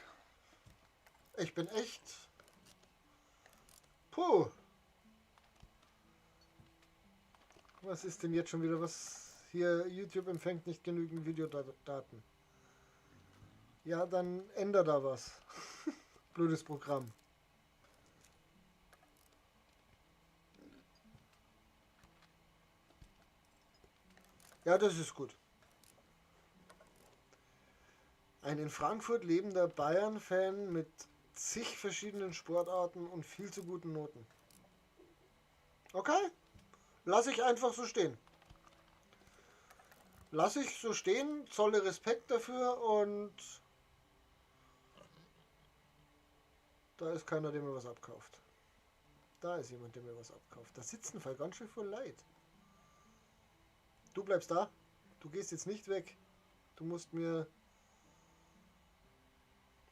Ich bin echt. Puh. Was ist denn jetzt schon wieder? Was hier? YouTube empfängt nicht genügend Videodaten. Ja, dann änder da was. Blödes Programm. Ja, das ist gut. Ein in Frankfurt lebender Bayern-Fan mit zig verschiedenen Sportarten und viel zu guten Noten. Okay, lasse ich einfach so stehen. Lasse ich so stehen, zolle Respekt dafür und da ist keiner, der mir was abkauft. Da ist jemand, der mir was abkauft. Da sitzen voll ganz schön voll Leid. Du bleibst da. Du gehst jetzt nicht weg. Du musst mir...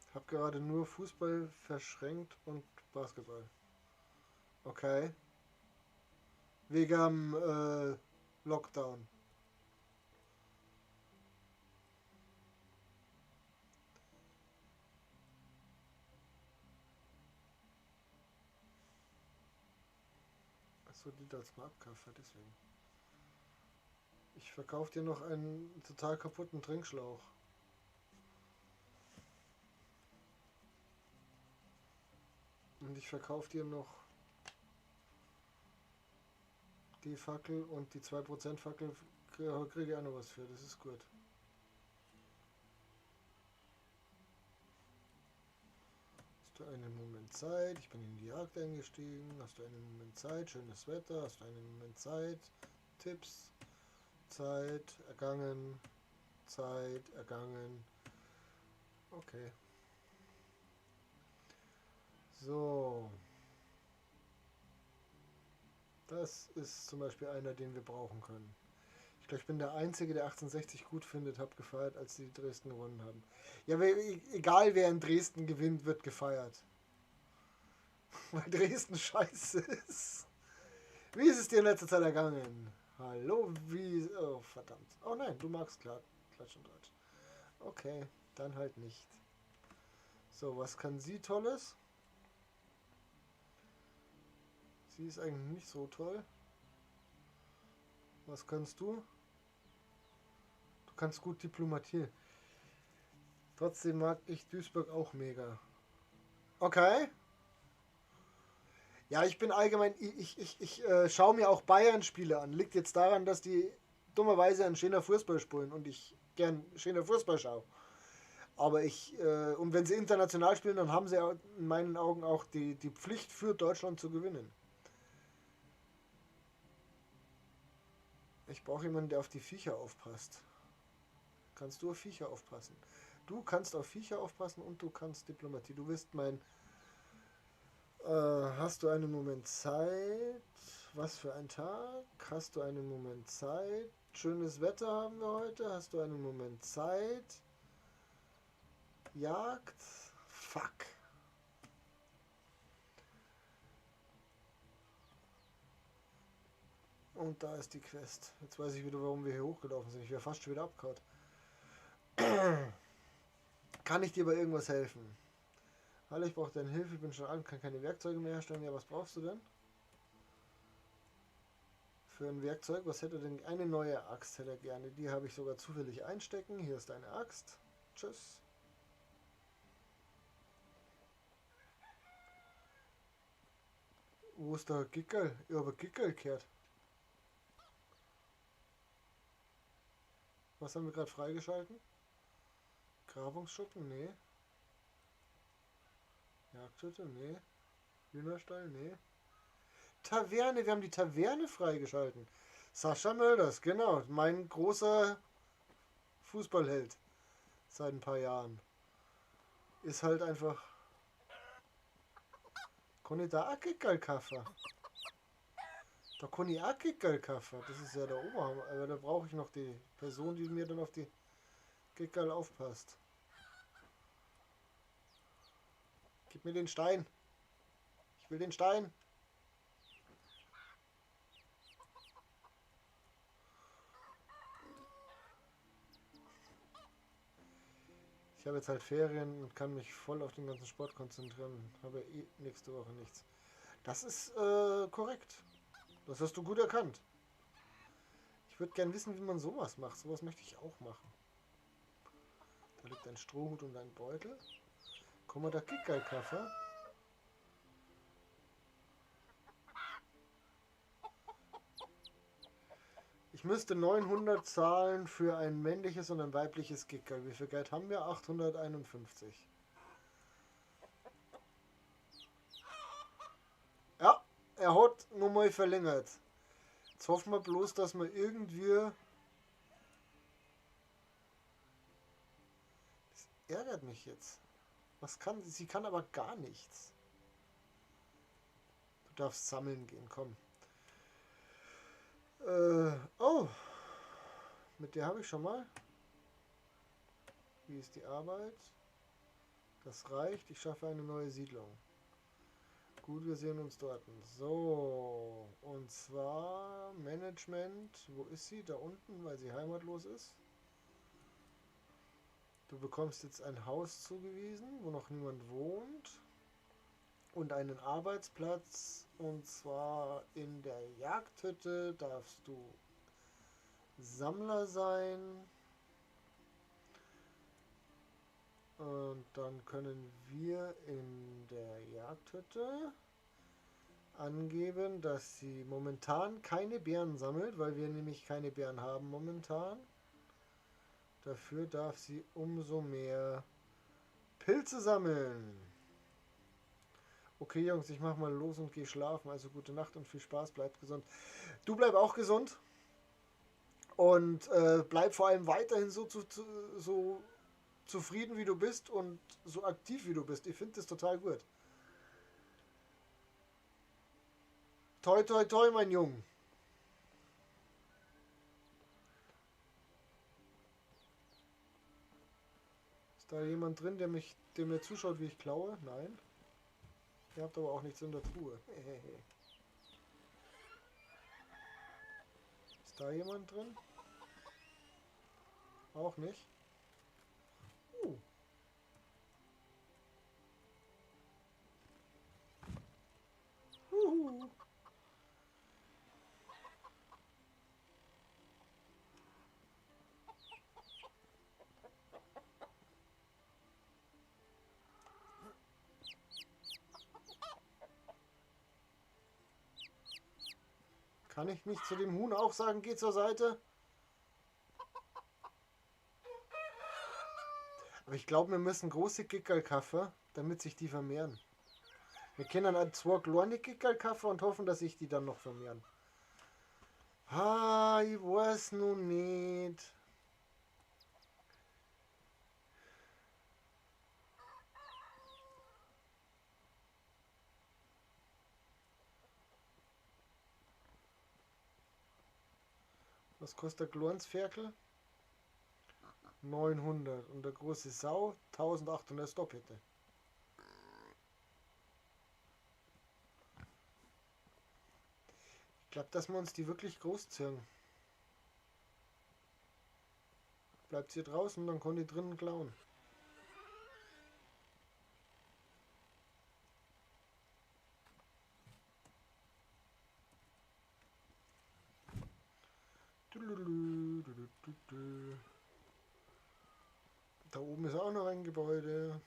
Ich habe gerade nur Fußball verschränkt und Basketball. Okay. Wegen am Lockdown. Achso, die da als mal abkaufen, deswegen. Ich verkaufe dir noch einen total kaputten Trinkschlauch. Und ich verkaufe dir noch die Fackel und die 2% Fackel, kriege ich auch noch was für, das ist gut. Hast du einen Moment Zeit? Ich bin in die Jagd eingestiegen. Hast du einen Moment Zeit? Schönes Wetter. Hast du einen Moment Zeit? Tipps. Zeit ergangen. Zeit ergangen. Okay. So. Das ist zum Beispiel einer, den wir brauchen können. Ich glaube, ich bin der Einzige, der 1860 gut findet, habe gefeiert, als die Dresden gewonnen haben. Ja, egal wer in Dresden gewinnt, wird gefeiert. Weil Dresden scheiße ist. Wie ist es dir in letzter Zeit ergangen? Hallo, wie... Oh, verdammt. Oh nein, du magst Klatsch und Deutsch. Okay, dann halt nicht. So, was kann sie Tolles? Sie ist eigentlich nicht so toll. Was kannst du? Du kannst gut diplomatieren. Trotzdem mag ich Duisburg auch mega. Okay. Ja, ich bin allgemein, ich schaue mir auch Bayern-Spiele an. Liegt jetzt daran, dass die dummerweise einen schöner Fußball spielen und ich gern schöner Fußball schaue. Aber und wenn sie international spielen, dann haben sie in meinen Augen auch die Pflicht für Deutschland zu gewinnen. Ich brauche jemanden, der auf die Viecher aufpasst. Kannst du auf Viecher aufpassen? Du kannst auf Viecher aufpassen und du kannst Diplomatie. Du bist hast du einen Moment Zeit? Was für ein Tag? Hast du einen Moment Zeit? Schönes Wetter haben wir heute. Hast du einen Moment Zeit? Jagd? Fuck. Und da ist die Quest. Jetzt weiß ich wieder, warum wir hier hochgelaufen sind. Ich wäre fast schon wieder abgehauen. Kann ich dir bei irgendwas helfen? Hallo, ich brauche deine Hilfe. Ich bin schon alt, kann keine Werkzeuge mehr herstellen. Ja, was brauchst du denn? Für ein Werkzeug, was hätte denn eine neue Axt hätte er gerne? Die habe ich sogar zufällig einstecken. Hier ist eine Axt. Tschüss. Wo ist der Gickel? Ich habe Gickel gehört. Was haben wir gerade freigeschalten? Grabungsschuppen? Nee. Jagdhütte? Nee. Hühnerstall? Nee. Taverne, wir haben die Taverne freigeschalten. Sascha Mölders, genau. Mein großer Fußballheld. Seit ein paar Jahren. Ist halt einfach. Kann ich da auch Gickel kaufen? Da kann ich auch Gickel kaufen. Das ist ja der Oberhammer. Aber da brauche ich noch die Person, die mir dann auf die Gickel aufpasst. Gib mir den Stein. Ich will den Stein. Ich habe jetzt halt Ferien und kann mich voll auf den ganzen Sport konzentrieren. Habe eh nächste Woche nichts. Das ist korrekt. Das hast du gut erkannt. Ich würde gern wissen, wie man sowas macht. Sowas möchte ich auch machen. Da liegt ein Strohhut und ein Beutel. Komm mal, da Kickerkaffer. Ich müsste 900 zahlen für ein männliches und ein weibliches Gickerl. Wie viel Geld haben wir? 851. Ja, er hat nochmal verlängert. Jetzt hoffen wir bloß, dass wir irgendwie... Das ärgert mich jetzt. Was kann sie? Sie kann aber gar nichts. Du darfst sammeln gehen, komm. Oh. Mit der habe ich schon mal. Wie ist die Arbeit? Das reicht. Ich schaffe eine neue Siedlung. Gut, wir sehen uns dort. So. Und zwar Management. Wo ist sie? Da unten, weil sie heimatlos ist. Du bekommst jetzt ein Haus zugewiesen, wo noch niemand wohnt. Und einen Arbeitsplatz. Und zwar in der Jagdhütte darfst du Sammler sein. Und dann können wir in der Jagdhütte angeben, dass sie momentan keine Beeren sammelt, weil wir nämlich keine Beeren haben momentan. Dafür darf sie umso mehr Pilze sammeln. Okay, Jungs, ich mach mal los und gehe schlafen. Also gute Nacht und viel Spaß. Bleibt gesund. Du bleib auch gesund. Und bleib vor allem weiterhin so zufrieden, wie du bist und so aktiv, wie du bist. Ich finde das total gut. Toi, toi, toi, mein Junge. Ist da jemand drin, der mir zuschaut, wie ich klaue? Nein. Ihr habt aber auch nichts in der Truhe. Ist da jemand drin? Auch nicht. Huhu. Kann ich nicht zu dem Huhn auch sagen, geh zur Seite? Aber ich glaube, wir müssen große Gickerl kaufen, damit sich die vermehren. Wir können dann zwei kleine Gickerl kaufen und hoffen, dass sich die dann noch vermehren. Ah, ich weiß nun nicht. Was kostet der kleines Ferkel? 900 und der große Sau 1800 das Doppelte. Ich glaube, dass wir uns die wirklich großziehen. Bleibt sie draußen, dann kann die drinnen klauen. Da oben ist auch noch ein Gebäude.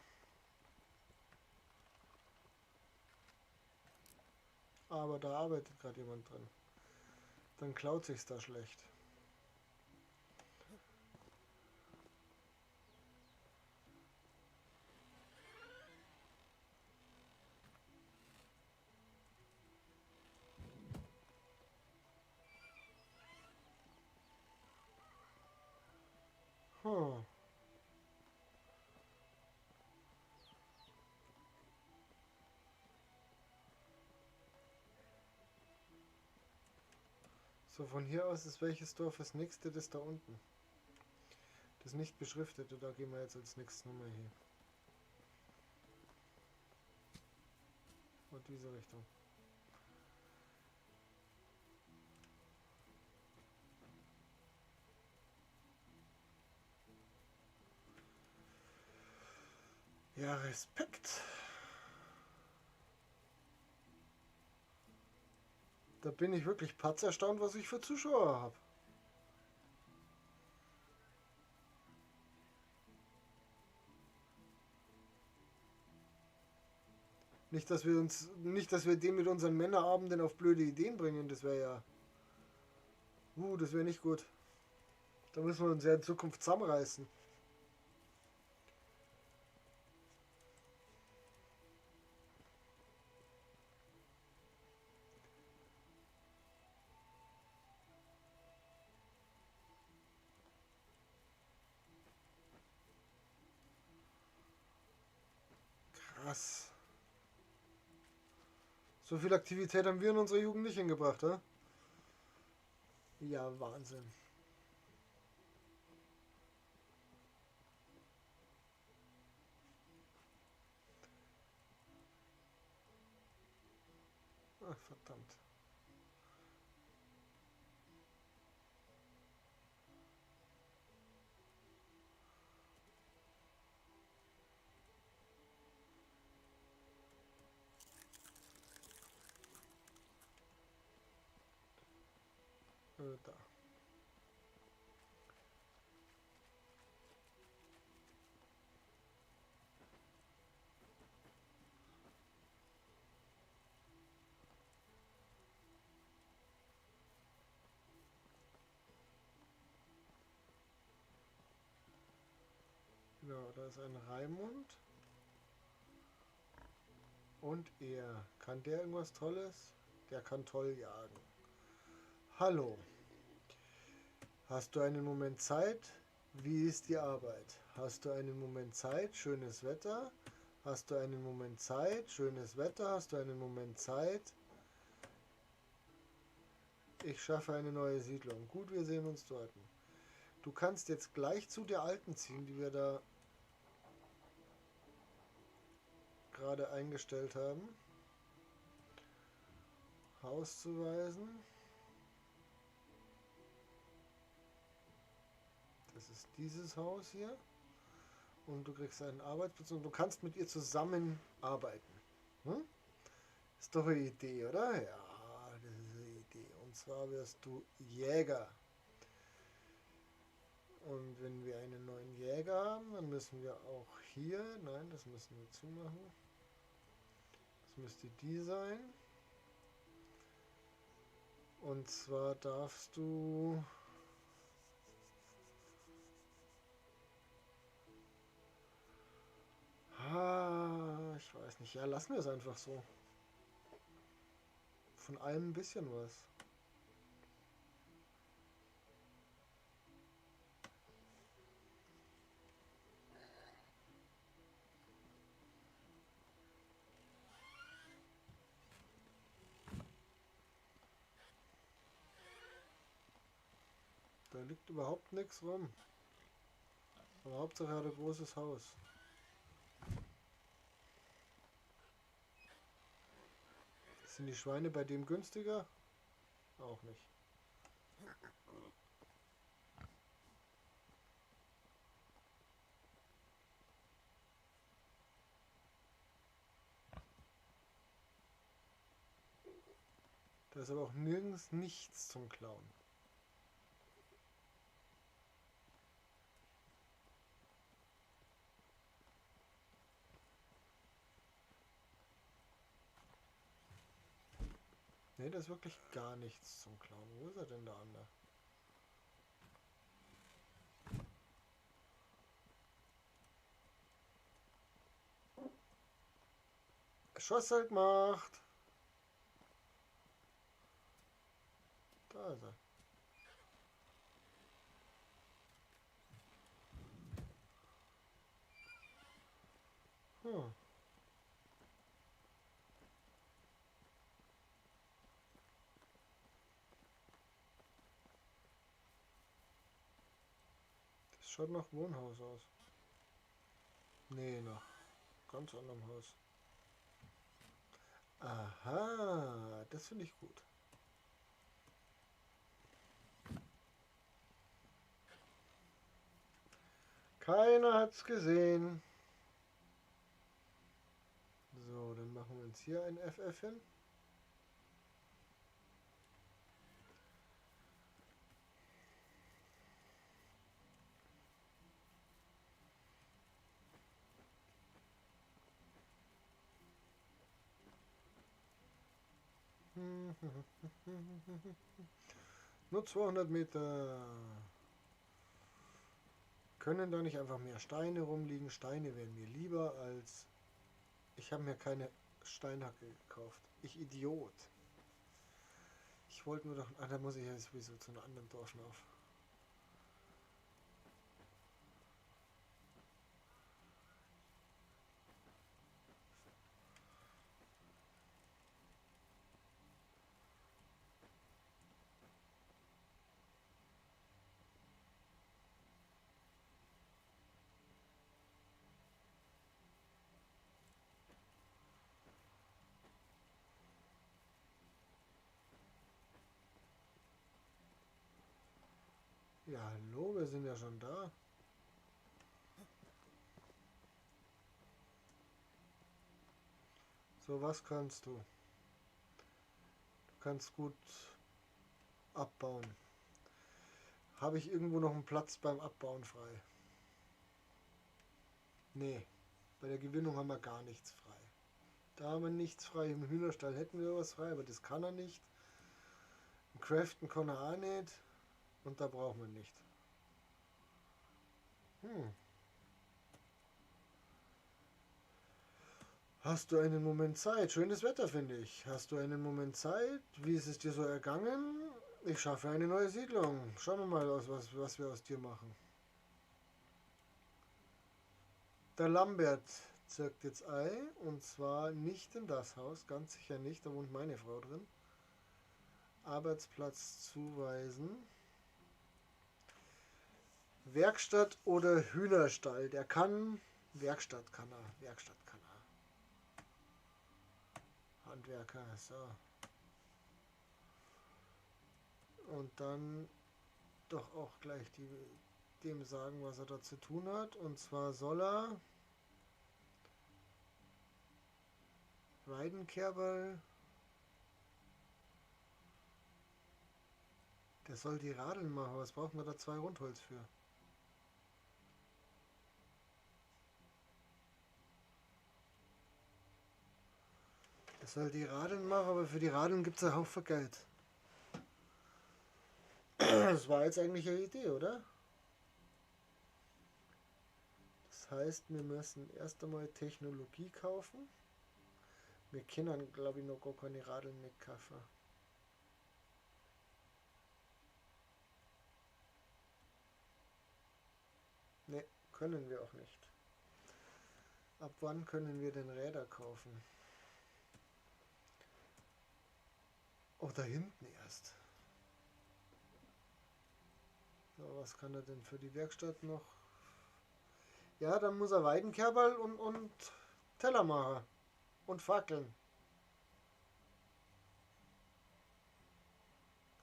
Aber da arbeitet gerade jemand dran. Dann klaut sich's da schlecht. Hm. So, von hier aus ist welches Dorf das nächste? Das da unten. Das nicht beschriftete, da gehen wir jetzt als nächstes nochmal hin. Und diese Richtung. Ja, Respekt. Da bin ich wirklich patzerstaunt, was ich für Zuschauer habe. Nicht, dass wir den mit unseren Männerabenden auf blöde Ideen bringen, das wäre ja, das wäre nicht gut. Da müssen wir uns ja in Zukunft zusammenreißen. Krass. So viel Aktivität haben wir in unserer Jugend nicht hingebracht, hä? Ja, Wahnsinn. Ach, verdammt. Da. Genau, da ist ein Raimund. Und er. Kann der irgendwas Tolles? Der kann toll jagen. Hallo. Hast du einen Moment Zeit? Wie ist die Arbeit? Hast du einen Moment Zeit? Schönes Wetter. Hast du einen Moment Zeit? Schönes Wetter. Hast du einen Moment Zeit? Ich schaffe eine neue Siedlung. Gut, wir sehen uns dort. Du kannst jetzt gleich zu der alten ziehen, die wir da gerade eingestellt haben. Haus zuweisen. Das ist dieses Haus hier. Und du kriegst einen Arbeitsplatz und du kannst mit ihr zusammen arbeiten. Hm? Ist doch eine Idee, oder? Ja, das ist eine Idee. Und zwar wirst du Jäger. Und wenn wir einen neuen Jäger haben, dann müssen wir auch hier, nein, das müssen wir zumachen. Das müsste die sein. Und zwar darfst du... Ich weiß nicht. Ja, lassen wir es einfach so. Von allem ein bisschen was. Da liegt überhaupt nichts rum. Aber Hauptsache er hat ein großes Haus. Sind die Schweine bei dem günstiger? Auch nicht. Da ist aber auch nirgends nichts zum Klauen. Ne, da ist wirklich gar nichts zum Klauen. Wo ist er denn, der andere? Schuss halt macht! Da ist er. Hm. Das schaut nach Wohnhaus aus. Nee, nach ganz anderem Haus. Aha, das finde ich gut. Keiner hat's gesehen. So, dann machen wir uns hier ein FF hin. Nur 200 Meter. Können da nicht einfach mehr Steine rumliegen? Steine wären mir lieber als... Ich habe mir keine Steinhacke gekauft. Ich Idiot. Ich wollte nur doch... Ah, da muss ich ja sowieso zu einem anderen Dorfschnauf. Ja, hallo, wir sind ja schon da. So, was kannst du? Du kannst gut abbauen. Habe ich irgendwo noch einen Platz beim Abbauen frei? Nee, bei der Gewinnung haben wir gar nichts frei. Da haben wir nichts frei. Im Hühnerstall hätten wir was frei, aber das kann er nicht. Im Craften kann er auch nicht. Und da brauchen wir nicht. Hast du einen Moment Zeit? Schönes Wetter, finde ich. Hast du einen Moment Zeit? Wie ist es dir so ergangen? Ich schaffe eine neue Siedlung. Schauen wir mal, was wir aus dir machen. Der Lambert zirkt jetzt Ei. Und zwar nicht in das Haus. Ganz sicher nicht. Da wohnt meine Frau drin. Arbeitsplatz zuweisen. Werkstatt oder Hühnerstall? Der kann... Werkstatt kann er. Werkstatt kann er. Handwerker, so. Und dann doch auch gleich dem sagen, was er da zu tun hat. Und zwar soll er Weidenkerberl, der soll die Radeln machen. Was brauchen wir da 2 Rundholz für? Der soll die Radeln machen, aber für die Radeln gibt es einen Haufen Geld. das war jetzt eigentlich eine Idee, oder? Das heißt, wir müssen erst einmal Technologie kaufen. Wir können, glaube ich, noch gar keine Radeln nicht kaufen. Ne, können wir auch nicht. Ab wann können wir denn Räder kaufen? Oh, da hinten erst. So, was kann er denn für die Werkstatt noch? Ja, dann muss er Weidenkerberl und Teller machen. Und Fackeln.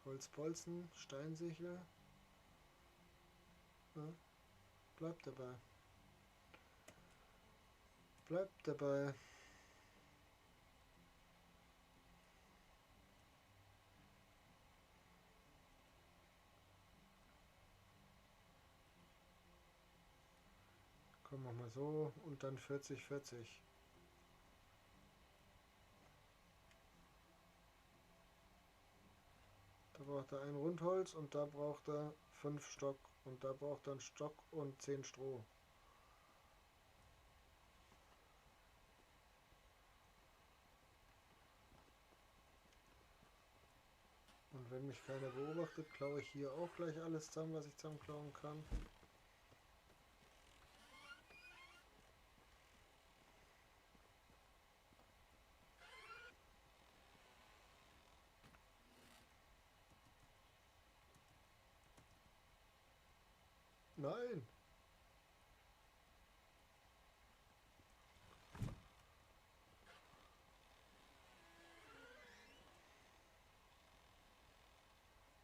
Holzbolzen, Steinsichel. Ja, bleibt dabei. Bleibt dabei. Komm, mach mal so und dann 40, 40. Da braucht er ein Rundholz und da braucht er 5 Stock. Und da braucht er einen Stock und 10 Stroh. Und wenn mich keiner beobachtet, klaue ich hier auch gleich alles zusammen, was ich zusammenklauen kann. Nein!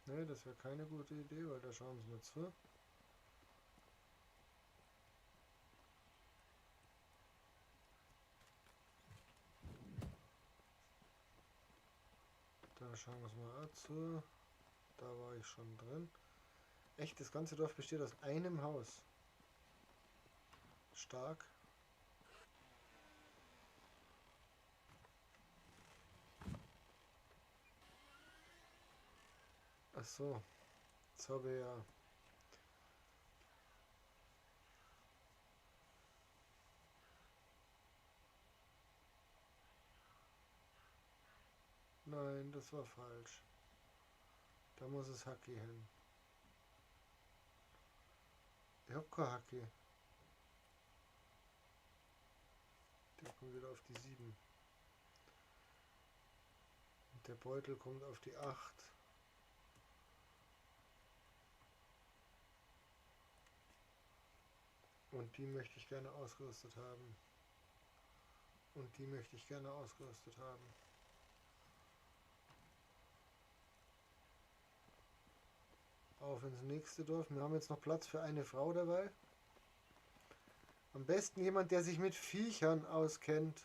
Nee, das wäre keine gute Idee, weil da schauen sie mir zu. Da schauen wir es mal auch zu. Da war ich schon drin. Echt, das ganze Dorf besteht aus einem Haus. Stark. Ach so, jetzt habe ich ja. Nein, das war falsch. Da muss es Hacki hin. Ich hab kein Hacki. Der kommt wieder auf die 7. Und der Beutel kommt auf die 8. Und die möchte ich gerne ausgerüstet haben. Und die möchte ich gerne ausgerüstet haben. Auf ins nächste Dorf. Wir haben jetzt noch Platz für eine Frau dabei. Am besten jemand, der sich mit Viechern auskennt.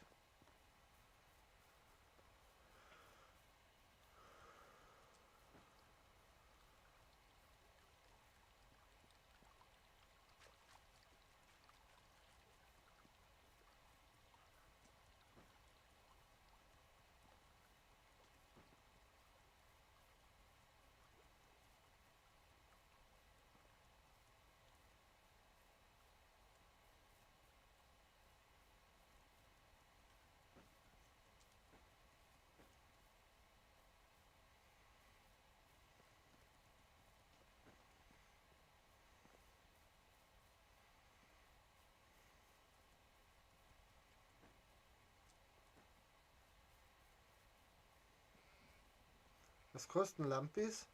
Was kosten Lampis?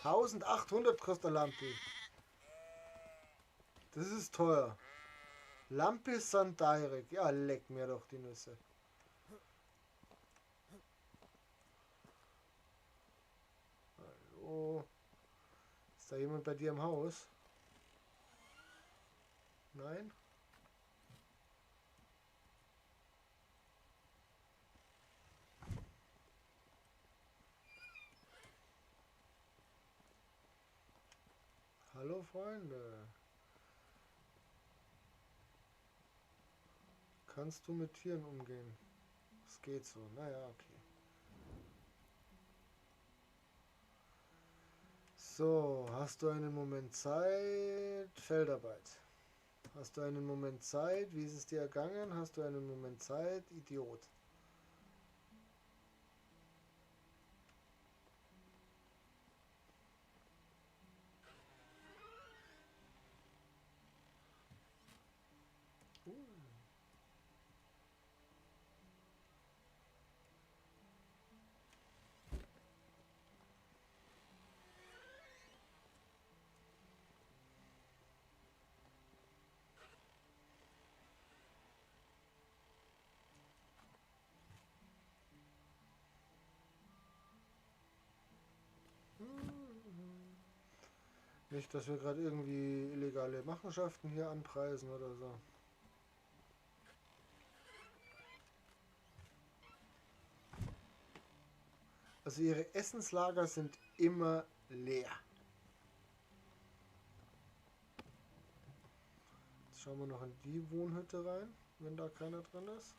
1800 kostet der Lampi. Das ist teuer. Lampis sind direkt. Ja, leck mir doch die Nüsse. Hallo? Ist da jemand bei dir im Haus? Nein? Hallo Freunde. Kannst du mit Tieren umgehen? Es geht so. Naja, okay. So, hast du einen Moment Zeit? Feldarbeit. Hast du einen Moment Zeit? Wie ist es dir ergangen? Hast du einen Moment Zeit? Idiot. Nicht, dass wir gerade irgendwie illegale Machenschaften hier anpreisen oder so. Also ihre Essenslager sind immer leer. Jetzt schauen wir noch in die Wohnhütte rein, wenn da keiner drin ist.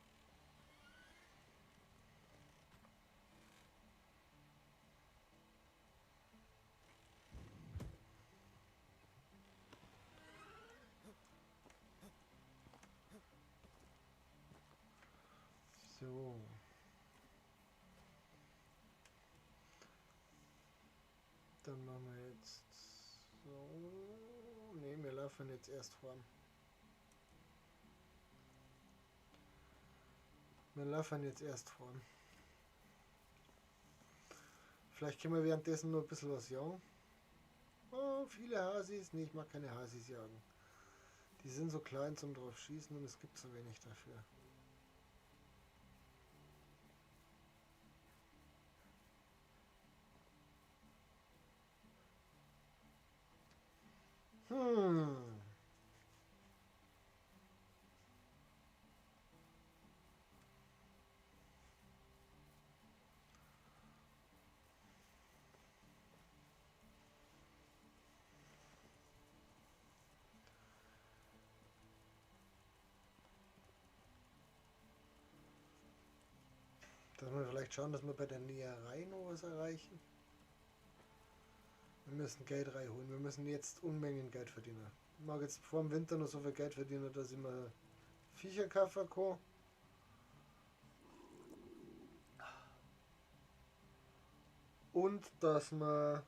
So. Dann machen wir jetzt so. Ne, wir laufen jetzt erst vorn. Wir laufen jetzt erst vorn. Vielleicht können wir währenddessen nur ein bisschen was jagen. Oh, viele Hasis. Nee, ich mag keine Hasis jagen. Die sind so klein zum drauf schießen und es gibt so wenig dafür. Hm. Dass wir vielleicht schauen, dass wir bei der Näherei noch was erreichen. Wir müssen Geld reinholen. Wir müssen jetzt Unmengen Geld verdienen. Ich mag jetzt vor dem Winter noch so viel Geld verdienen, dass ich mir Viecher kaufen kann. Und dass man...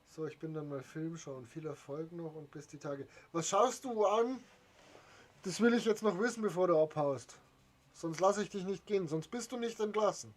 So, ich bin dann mal Film schauen. Viel Erfolg noch und bis die Tage. Was schaust du an? Das will ich jetzt noch wissen, bevor du abhaust. Sonst lasse ich dich nicht gehen. Sonst bist du nicht entlassen.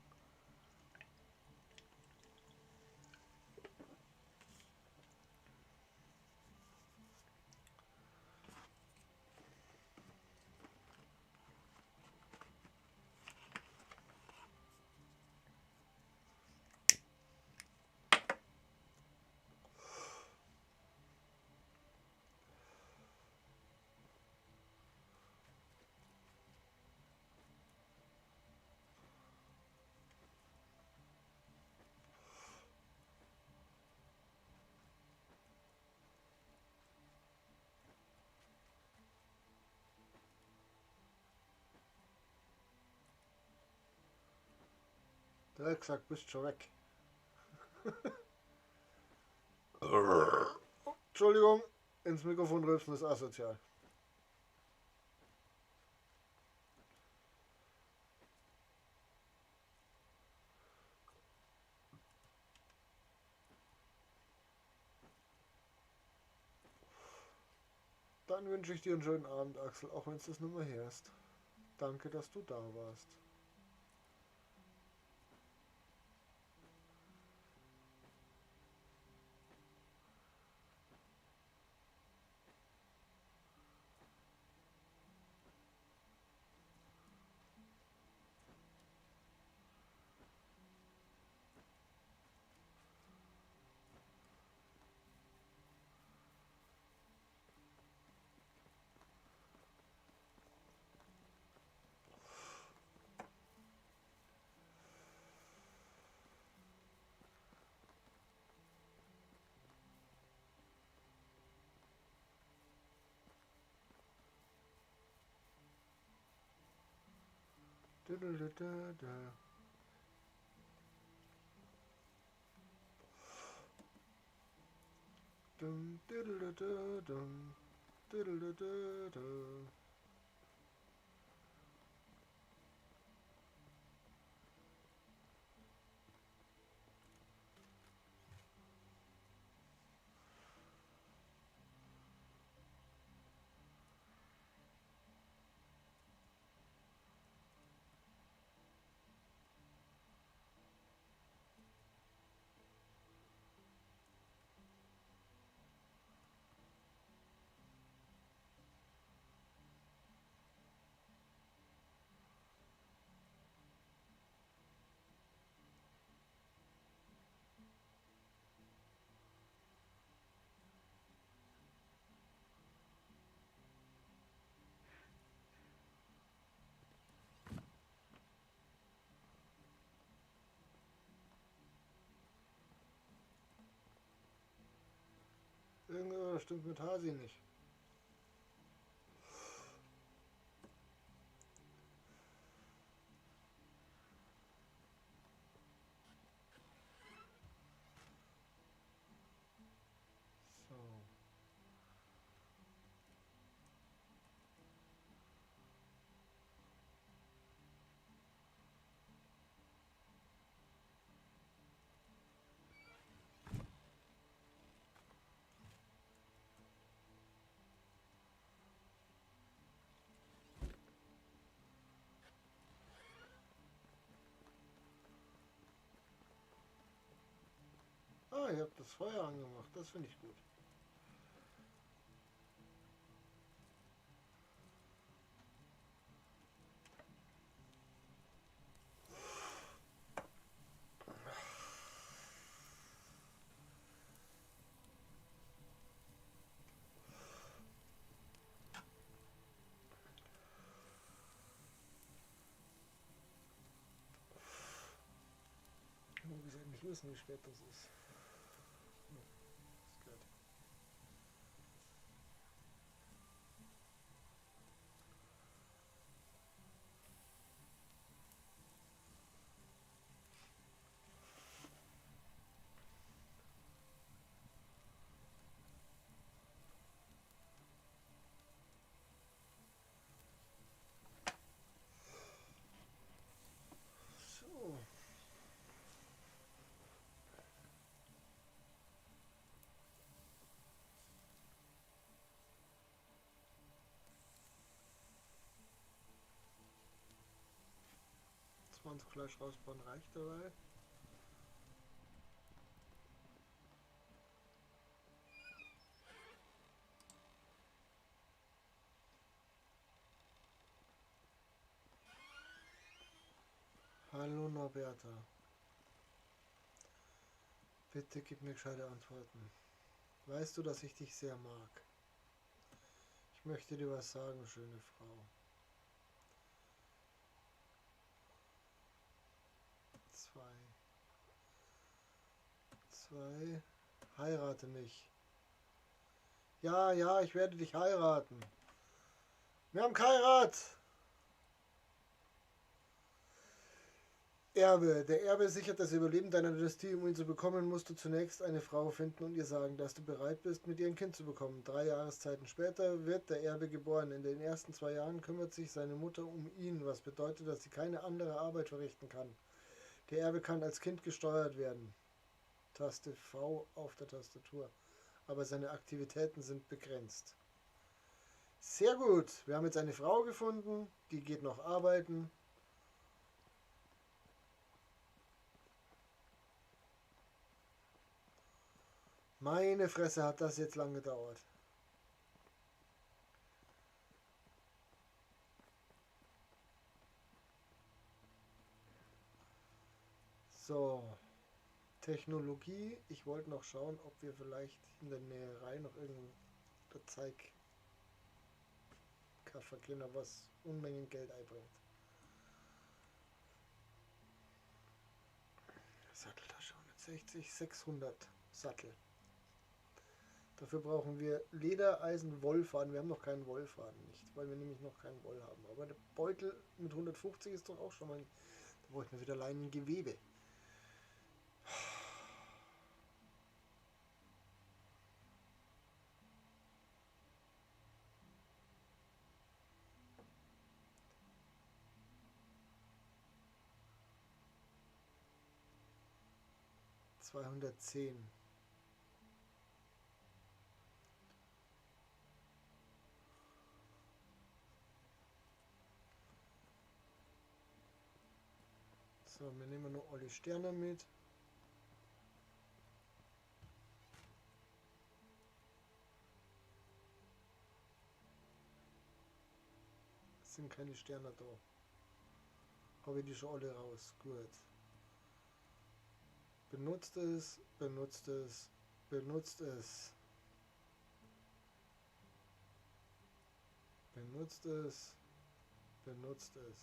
Der hat gesagt, bist schon weg. Entschuldigung, ins Mikrofon rülpsen ist asozial. Dann wünsche ich dir einen schönen Abend, Axel, auch wenn es das nicht mehr hörst. Danke, dass du da warst. Da, da, da, da. dum, diddle-da-da-dum, diddle-da-da-da. Irgendwas stimmt mit Hasi nicht. So. Ah, ihr habt das Feuer angemacht. Das finde ich gut. Muss ich eigentlich wissen, wie spät das ist. Hm, ist gut. So. Fleisch rausbauen reicht dabei. Hallo Norberta. Bitte gib mir gescheite Antworten. Weißt du, dass ich dich sehr mag? Ich möchte dir was sagen, schöne Frau. 2. Heirate mich. Ja, ja, ich werde dich heiraten. Wir haben geheiratet. Erbe. Der Erbe sichert das Überleben deiner Dynastie. Um ihn zu bekommen, musst du zunächst eine Frau finden und ihr sagen, dass du bereit bist, mit ihr ein Kind zu bekommen. 3 Jahreszeiten später wird der Erbe geboren. In den ersten 2 Jahren kümmert sich seine Mutter um ihn, was bedeutet, dass sie keine andere Arbeit verrichten kann. Der Erbe kann als Kind gesteuert werden. Taste V auf der Tastatur. Aber seine Aktivitäten sind begrenzt. Sehr gut. Wir haben jetzt eine Frau gefunden, die geht noch arbeiten. Meine Fresse, hat das jetzt lange gedauert. So. Technologie. Ich wollte noch schauen, ob wir vielleicht in der Näherei noch irgendein Zeigverkehr, was Unmengen Geld einbringt. Satteltasche 160, 600 Sattel. Dafür brauchen wir Leder, Eisen, Wollfaden. Wir haben noch keinen Wollfaden, nicht, weil wir nämlich noch keinen Woll haben. Aber der Beutel mit 150 ist doch auch schon mal. Da bräuchten wir wieder Leinengewebe. 210. So, wir nehmen noch alle Sterne mit. Es sind keine Sterne da. Habe ich die schon alle raus. Gut. Benutzt es, benutzt es, benutzt es. Benutzt es, benutzt es.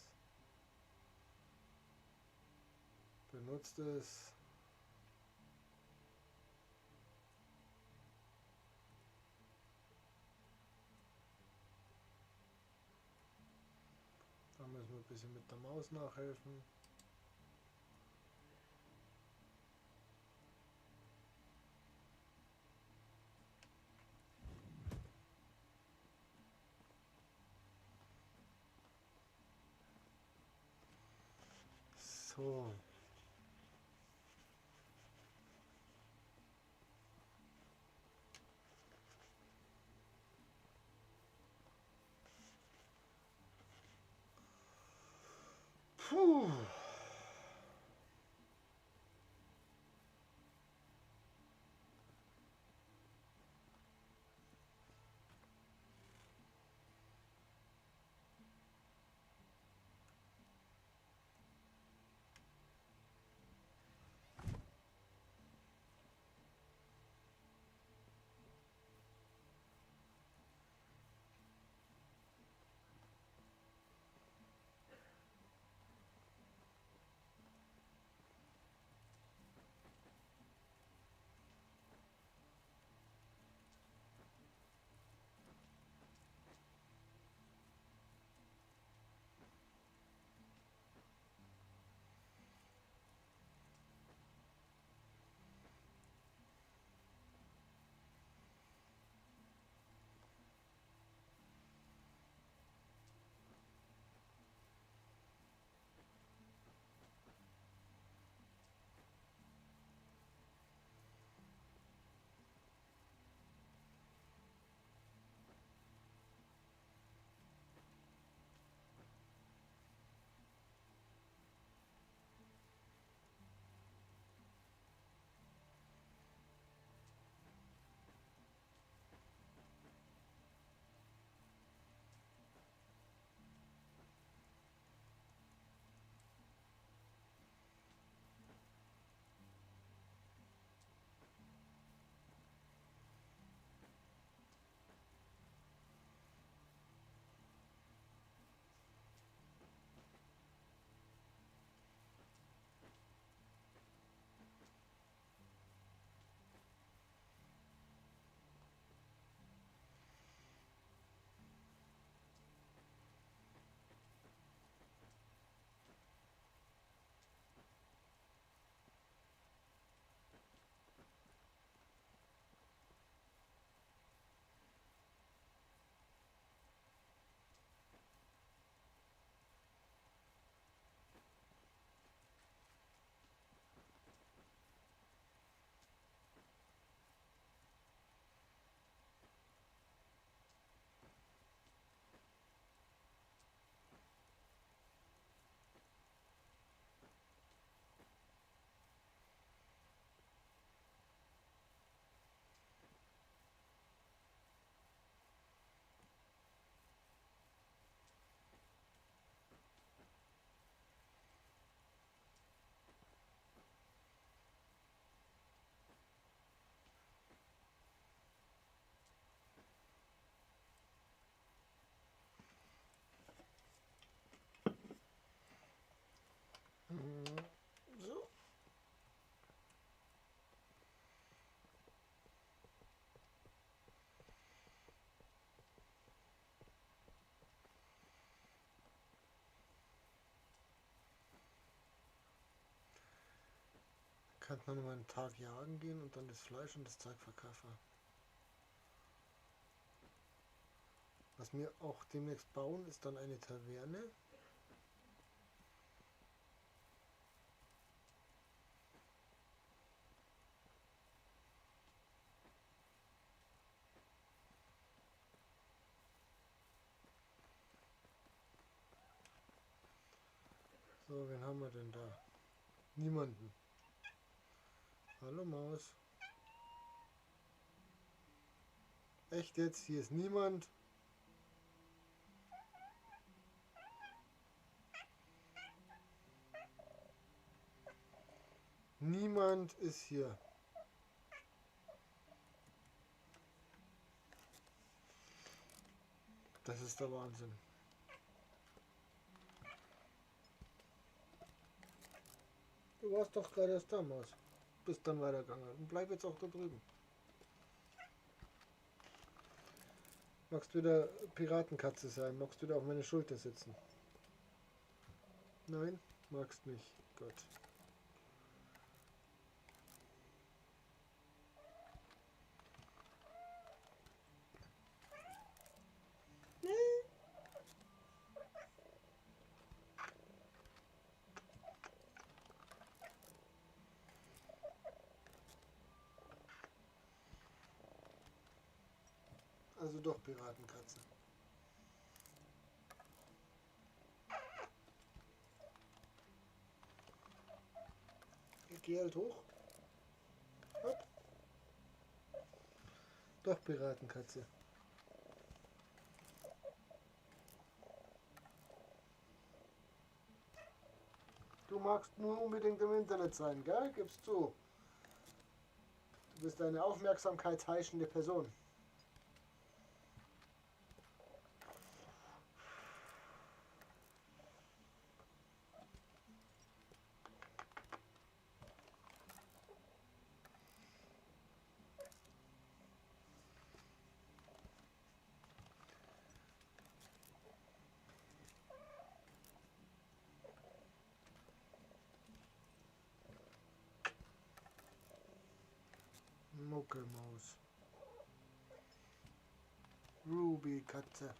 Benutzt es. Da müssen wir ein bisschen mit der Maus nachhelfen. So. Puh. So. Kann man nur einen Tag jagen gehen und dann das Fleisch und das Zeug verkaufen. Was wir auch demnächst bauen, ist dann eine Taverne. So, wen haben wir denn da? Niemanden. Hallo Maus. Echt jetzt? Hier ist niemand. Niemand ist hier. Das ist der Wahnsinn. Du warst doch gerade erst da, Maus. Bist dann weitergegangen. Und bleib jetzt auch da drüben. Magst du wieder Piratenkatze sein? Magst du wieder auf meine Schulter sitzen? Nein? Magst nicht. Gut. Also doch Piratenkatze. Ich gehe halt hoch. Hopp. Doch Piratenkatze. Du magst nur unbedingt im Internet sein, gell? Gibst zu. Du bist eine aufmerksamkeitsheischende Person. Muckelmaus. Ruby Katze.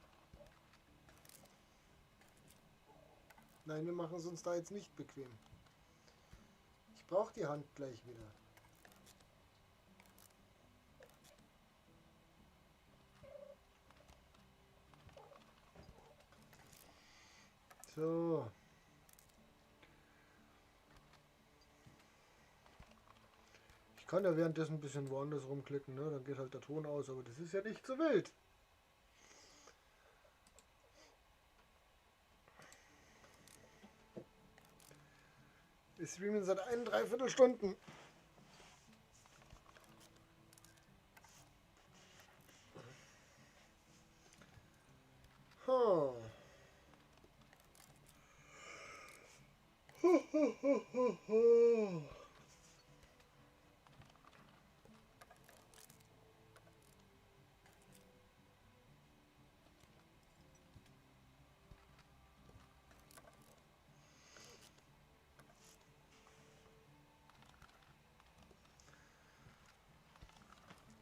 Nein, wir machen es uns da jetzt nicht bequem. Ich brauche die Hand gleich wieder. So. Ich kann ja währenddessen ein bisschen woanders rumklicken, ne? Dann geht halt der Ton aus, aber das ist ja nicht so wild. Wir streamen seit 1,75 Stunden. Huh.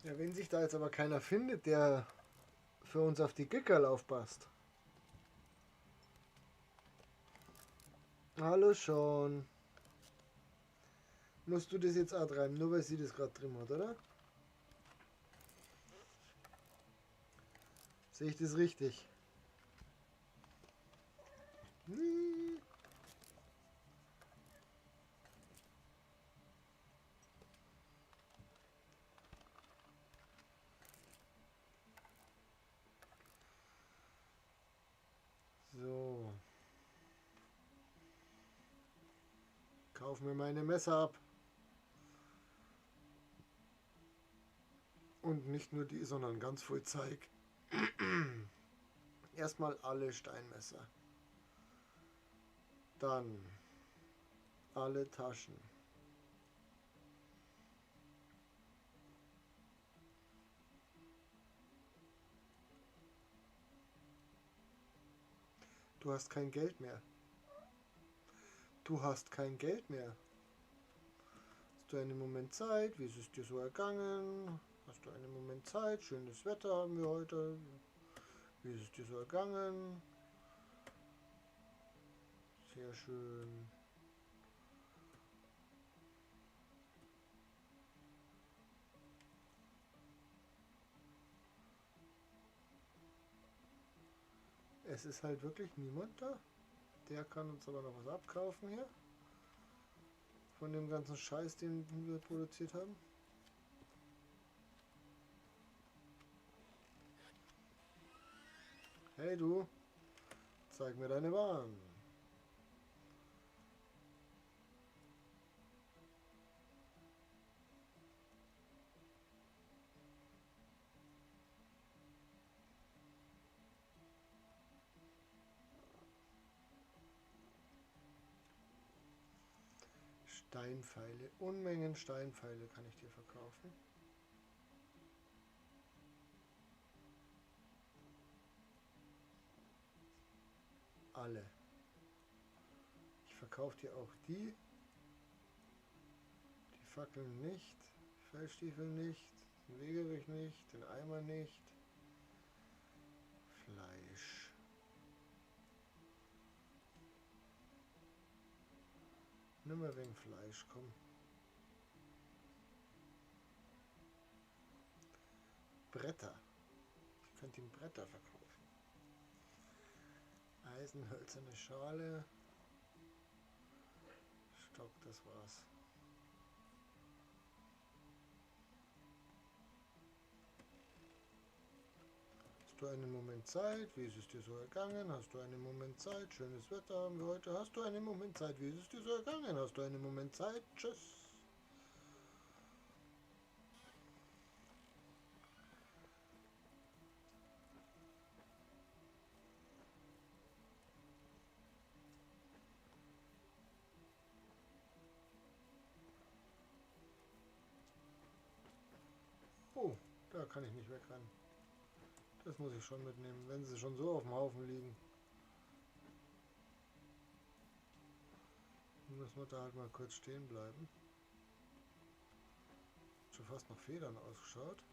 Ja, wenn sich da jetzt aber keiner findet, der für uns auf die Gickerl aufpasst. Hallo schon. Musst du das jetzt auch treiben, nur weil sie das gerade drin hat, oder? Sehe ich das richtig? So. Kauf mir meine Messer ab. Und nicht nur die, sondern ganz voll Zeug. Erstmal alle Steinmesser. Dann alle Taschen. Du hast kein Geld mehr. Du hast kein Geld mehr. Hast du einen Moment Zeit? Wie ist es dir so ergangen? Hast du einen Moment Zeit? Schönes Wetter haben wir heute. Wie ist es dir so ergangen? Sehr schön. Es ist halt wirklich niemand da, Der kann uns aber noch was abkaufen hier. Von dem ganzen Scheiß, den wir produziert haben. Hey du, zeig mir deine Waren. Steinpfeile, Unmengen Steinpfeile kann ich dir verkaufen. Alle. Ich verkaufe dir auch die. Die Fackeln nicht. Die Feldstiefel nicht. Den Wegerich nicht. Den Eimer nicht. Fleisch. Nimm mal wegen Fleisch, komm. Bretter. Ich könnte ihm Bretter verkaufen. Eisen, hölzerne Schale. Stock, das war's. Hast du einen Moment Zeit? Wie ist es dir so ergangen? Hast du einen Moment Zeit? Schönes Wetter haben wir heute. Hast du einen Moment Zeit? Wie ist es dir so ergangen? Hast du einen Moment Zeit? Tschüss. Oh, da kann ich nicht wegrennen. Das muss ich schon mitnehmen, wenn sie schon so auf dem Haufen liegen. Dann müssen wir da halt mal kurz stehen bleiben. Schon fast nach Federn ausgeschaut.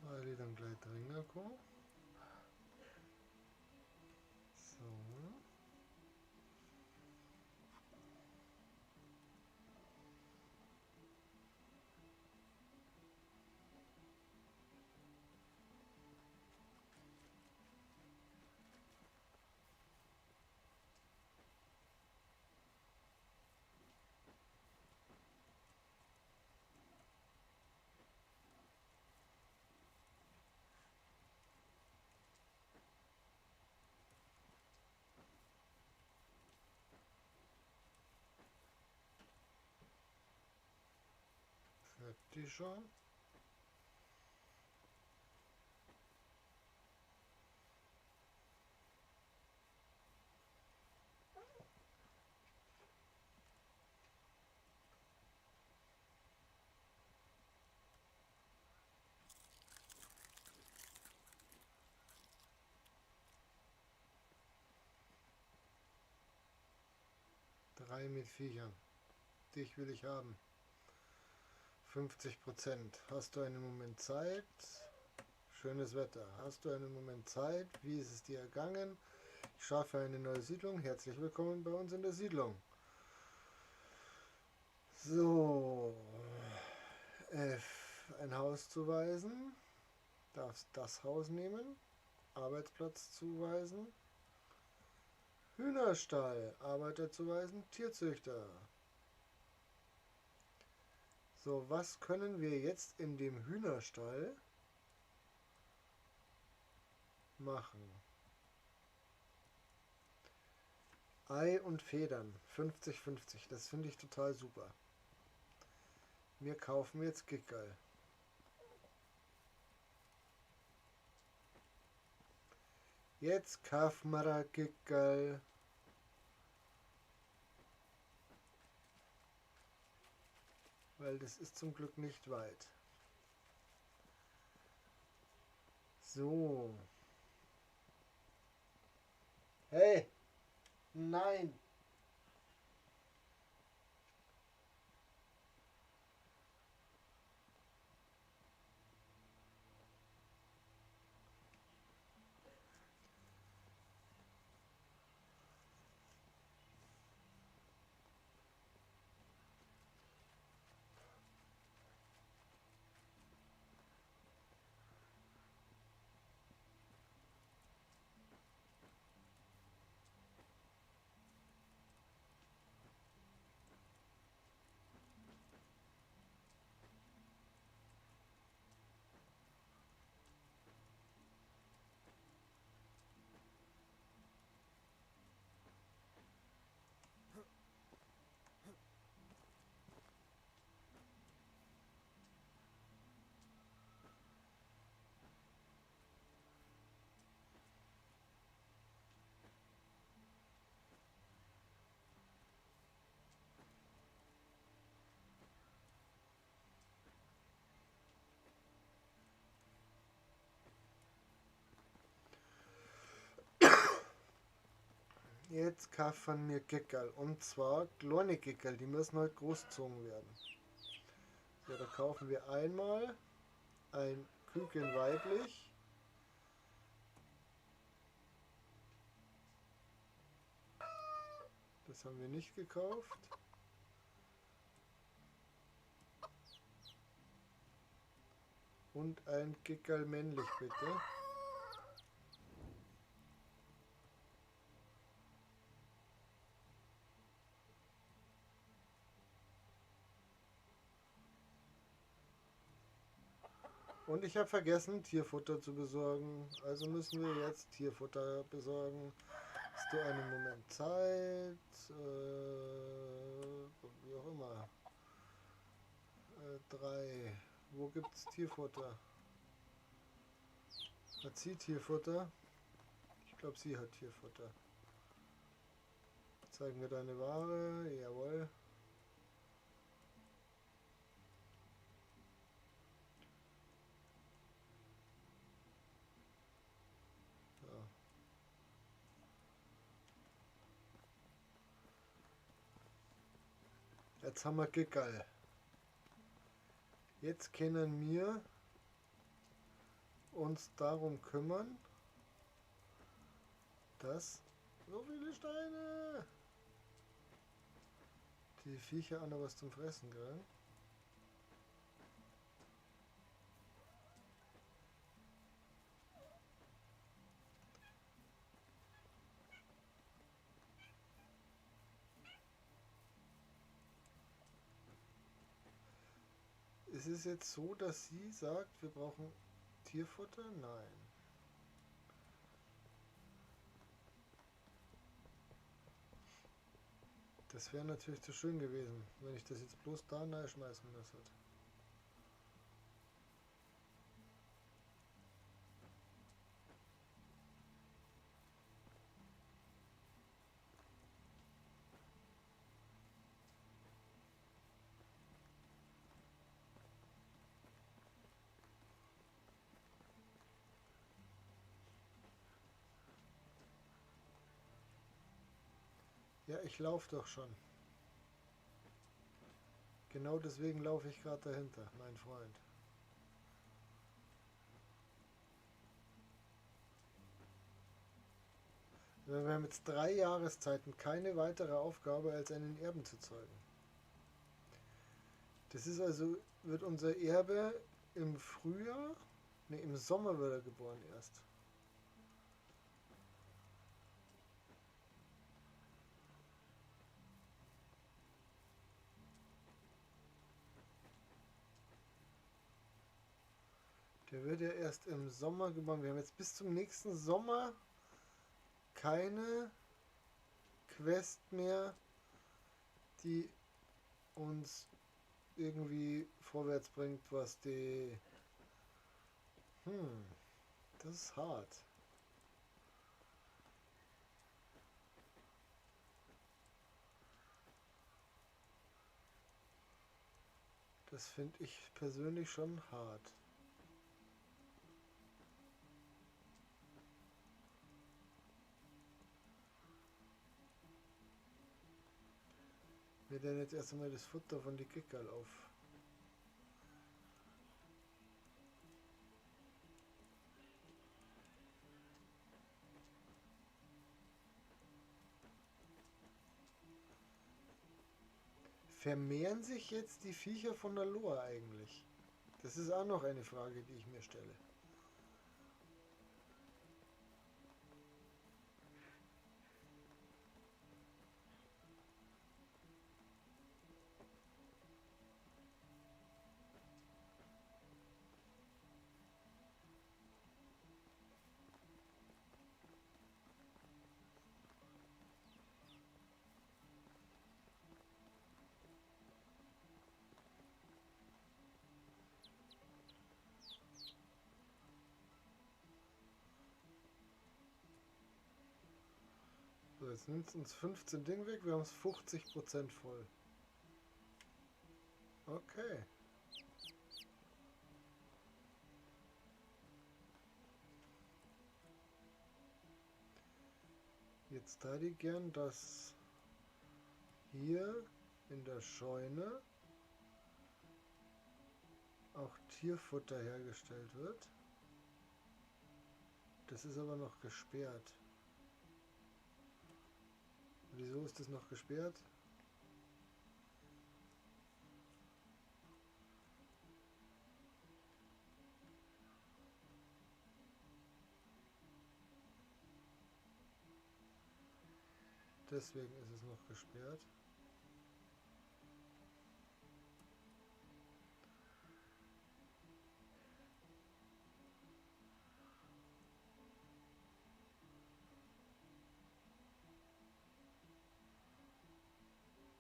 Weil die dann gleich drin kommen. So. 40 schon. Drei mit Viechern. Dich will ich haben. 50%. Hast du einen Moment Zeit? Schönes Wetter. Hast du einen Moment Zeit? Wie ist es dir ergangen? Ich schaffe eine neue Siedlung. Herzlich willkommen bei uns in der Siedlung. So. F. Ein Haus zuweisen. Darfst das Haus nehmen. Arbeitsplatz zuweisen. Hühnerstall. Arbeiter zuweisen. Tierzüchter. So, was können wir jetzt in dem Hühnerstall machen? Ei und Federn. 50-50. Das finde ich total super. Wir kaufen jetzt Gickerl. Jetzt kaufen wir ein Gickerl. Weil das ist zum Glück nicht weit. So. Hey, nein. Jetzt kaufen wir Geckerl. Und zwar kleine Geckerl, die müssen halt großgezogen werden. So, da kaufen wir einmal ein Küken weiblich. Das haben wir nicht gekauft. Und ein Geckerl männlich, bitte. Und ich habe vergessen, Tierfutter zu besorgen. Also müssen wir jetzt Tierfutter besorgen. Hast du einen Moment Zeit? Wie auch immer. 3. Wo gibt's Tierfutter? Hat sie Tierfutter? Ich glaube, sie hat Tierfutter. Zeigen wir deine Ware. Jawohl. Ja. Jetzt haben wir Geckerl. Jetzt können wir uns darum kümmern, dass so viele Steine die Viecher auch noch was zum Fressen kriegen. Ist es jetzt so, dass sie sagt, wir brauchen Tierfutter? Nein. Das wäre natürlich zu schön gewesen, wenn ich das jetzt bloß da schmeißen müsste. Ja, ich laufe doch schon. Genau deswegen laufe ich gerade dahinter, mein Freund. Wir haben jetzt 3 Jahreszeiten keine weitere Aufgabe, als einen Erben zu zeugen. Das ist also, wird unser Erbe im Frühjahr, ne, im Sommer wird er geboren erst. Der wird ja erst im Sommer geboren. Wir haben jetzt bis zum nächsten Sommer keine Quest mehr, die uns irgendwie vorwärts bringt, was die... Das ist hart. Das finde ich persönlich schon hart. Wir nehmen jetzt erst einmal das Futter von die Kickerl auf. Vermehren sich jetzt die Viecher von der Loa eigentlich? Das ist auch noch eine Frage, die ich mir stelle. So, jetzt nimmt es uns 15 Ding weg, wir haben es 50% voll. Okay. Jetzt hätte ich gern, dass hier in der Scheune auch Tierfutter hergestellt wird. Das ist aber noch gesperrt. Wieso ist das noch gesperrt? Deswegen ist es noch gesperrt.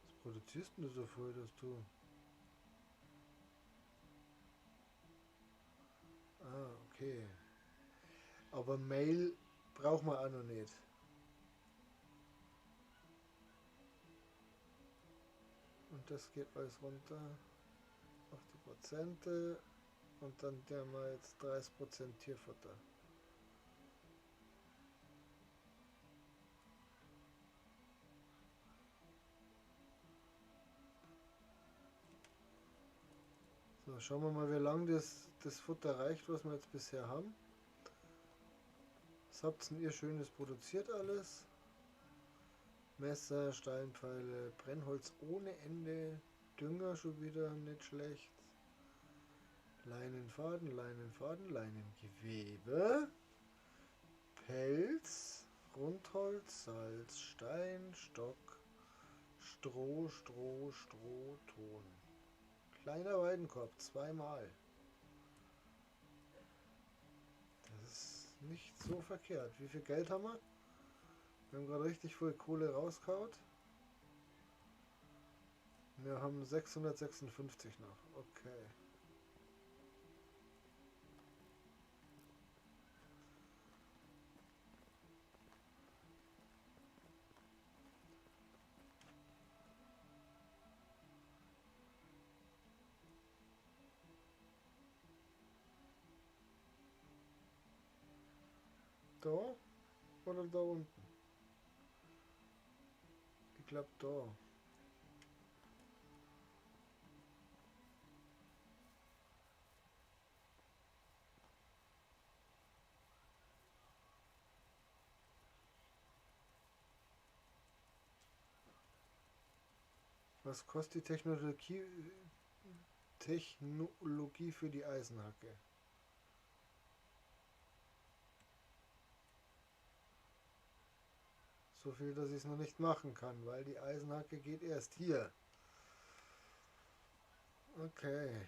Was produzierst denn du so voll, dass du... Ah, okay. Aber Mail braucht man auch noch nicht. Und das geht alles runter auf die Prozente. Und dann haben wir jetzt 30% Tierfutter. So, schauen wir mal, wie lange das Futter reicht, was wir jetzt bisher haben. Was habt ihr Schönes produziert alles? Messer, Steinpfeile, Brennholz ohne Ende, Dünger schon wieder nicht schlecht. Leinenfaden, Leinenfaden, Leinengewebe, Pelz, Rundholz, Salz, Stein, Stock, Stroh, Stroh, Stroh, Ton. Kleiner Weidenkorb, zweimal. Das ist nicht so verkehrt. Wie viel Geld haben wir? Wir haben gerade richtig viel Kohle rausgehauen. Wir haben 656 noch. Okay. Da oder da unten? Ich glaube da. Was kostet die Technologie für die Eisenhacke? So viel, dass ich es noch nicht machen kann, weil die Eisenhacke geht erst hier. Okay.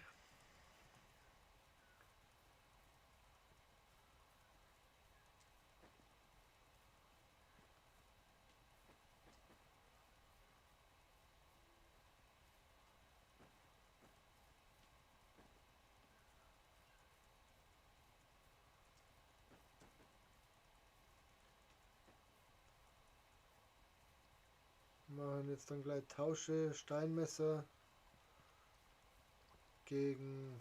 Wir machen jetzt dann gleich Tausche Steinmesser gegen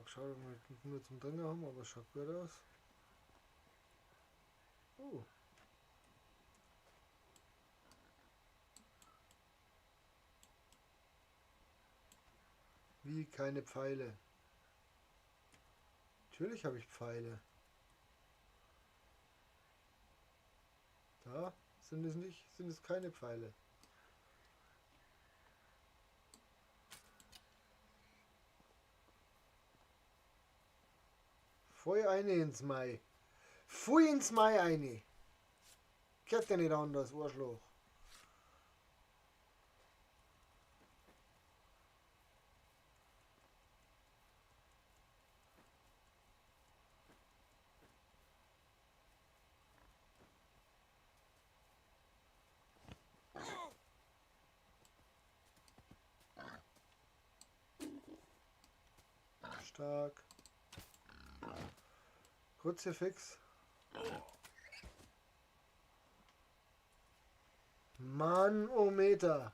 Schade, dass wir nur zum Drinnen haben, aber es schaut gut aus. Oh. Wie keine Pfeile. Natürlich habe ich Pfeile. Da sind es nicht, sind es keine Pfeile. Voll eine ins Mai. Pfui ins Mai eine. Kennt ja nicht anders, Arschloch. Stark. Kruzifix. Manometer.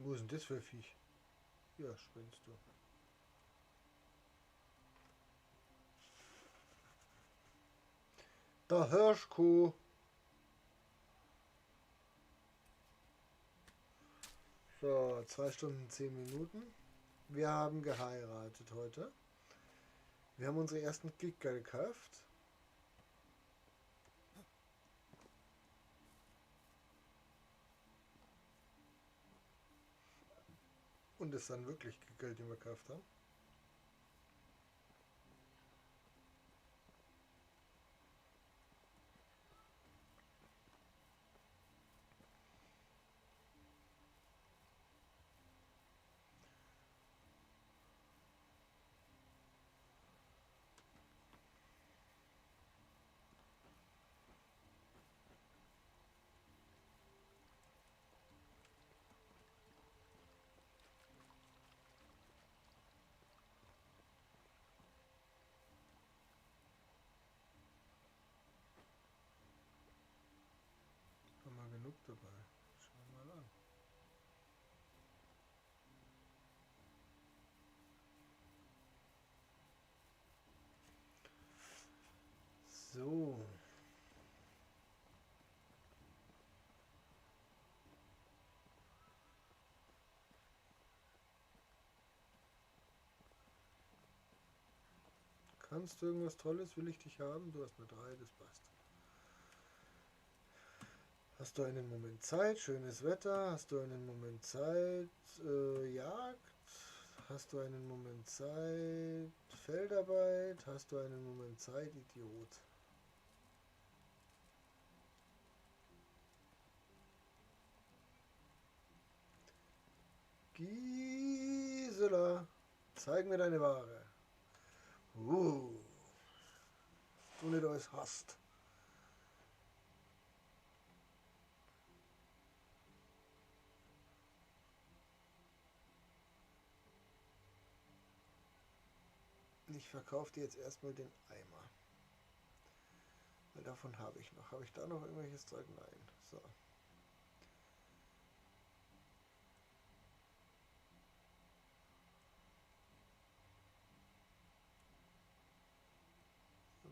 Wo ist denn das für ein Viech? Ja, spinnst du. Der Hirschkuh. So, 2 Stunden 10 Minuten. Wir haben geheiratet heute. Wir haben unsere ersten Giga gekauft. Und es dann wirklich Giga, die wir gekauft haben. Haben wir genug dabei. Schauen wir mal an. So. Kannst du irgendwas Tolles? Will ich dich haben? Du hast nur 3, das passt. Hast du einen Moment Zeit? Schönes Wetter. Hast du einen Moment Zeit? Jagd? Hast du einen Moment Zeit? Feldarbeit. Hast du einen Moment Zeit? Idiot. Gisela, zeig mir deine Ware. Du nicht alles hast. Ich verkaufe dir jetzt erstmal den Eimer. Weil davon habe ich noch. Habe ich da noch irgendwelches Zeug? Nein. So.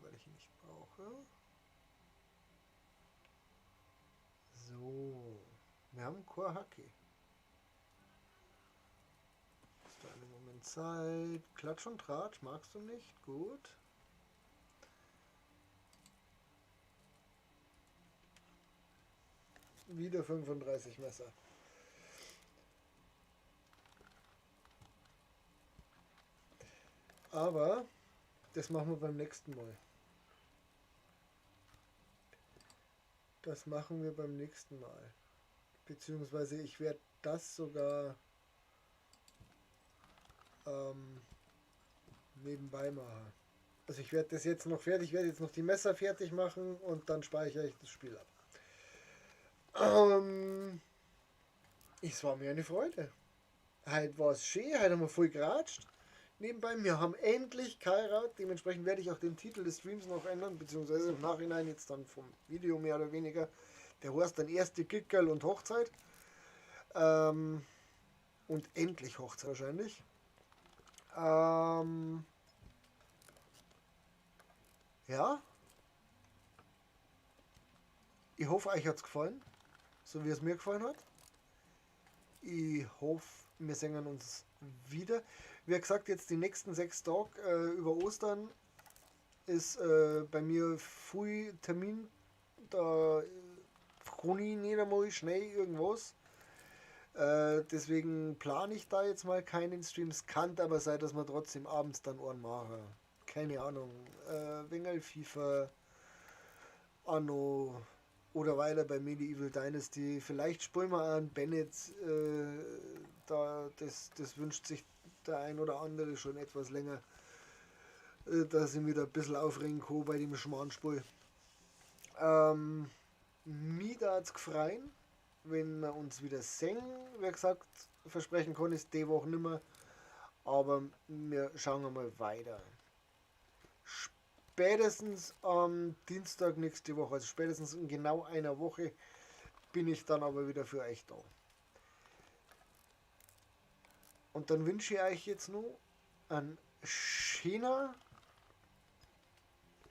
Weil ich ihn nicht brauche. So. Wir haben Korhaki. Hast du einen Moment Zeit? Klatsch und Tratsch magst du nicht? Gut. Wieder 35 Messer. Aber das machen wir beim nächsten Mal. Das machen wir beim nächsten Mal. Beziehungsweise ich werde das sogar nebenbei machen. Also ich werde das jetzt noch fertig, ich werde jetzt noch die Messer fertig machen und dann speichere ich das Spiel ab. Es war mir eine Freude. Heute war es schön, heute haben wir voll geratscht. Nebenbei, wir haben endlich geheiratet, dementsprechend werde ich auch den Titel des Streams noch ändern, beziehungsweise im Nachhinein jetzt dann vom Video mehr oder weniger. Der heißt dann erste Kickerl und Hochzeit. Und endlich Hochzeit wahrscheinlich. Ja. Ich hoffe, euch hat es gefallen, so wie es mir gefallen hat. Ich hoffe, wir sehen uns wieder. Wie gesagt, jetzt die nächsten 6 Tage über Ostern ist bei mir viel Termin. Da kann ich nicht einmal schnell irgendwas. Deswegen plane ich da jetzt mal keinen Streams. Kann aber sein, dass wir trotzdem abends dann einen machen. Keine Ahnung. Wengel FIFA, Anno oder weiter bei Medieval Dynasty. Vielleicht spielen wir an Bennett. Das wünscht sich der ein oder andere schon etwas länger. Dass ich wieder ein bisschen aufregen kann bei dem Schmarrnspiel. Mir hat es gefreut, wenn wir uns wieder sehen. Wie gesagt, versprechen kann ich es die Woche nicht mehr. Aber wir schauen mal weiter. Spätestens am Dienstag nächste Woche, also spätestens in genau einer Woche, bin ich dann aber wieder für euch da. Und dann wünsche ich euch jetzt noch einen schönen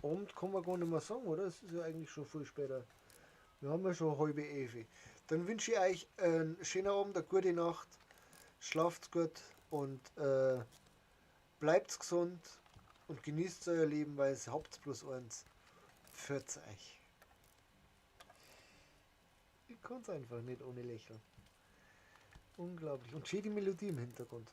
Abend, kann man gar nicht mehr sagen, oder? Es ist ja eigentlich schon viel später. Wir haben ja schon halbe Efe. Dann wünsche ich euch einen schönen Abend, eine gute Nacht, schlaft gut und bleibt gesund und genießt euer Leben, weil es habt bloß eins. Pfiat euch. Ich kann es einfach nicht ohne Lächeln. Unglaublich. Und schön die Melodie im Hintergrund.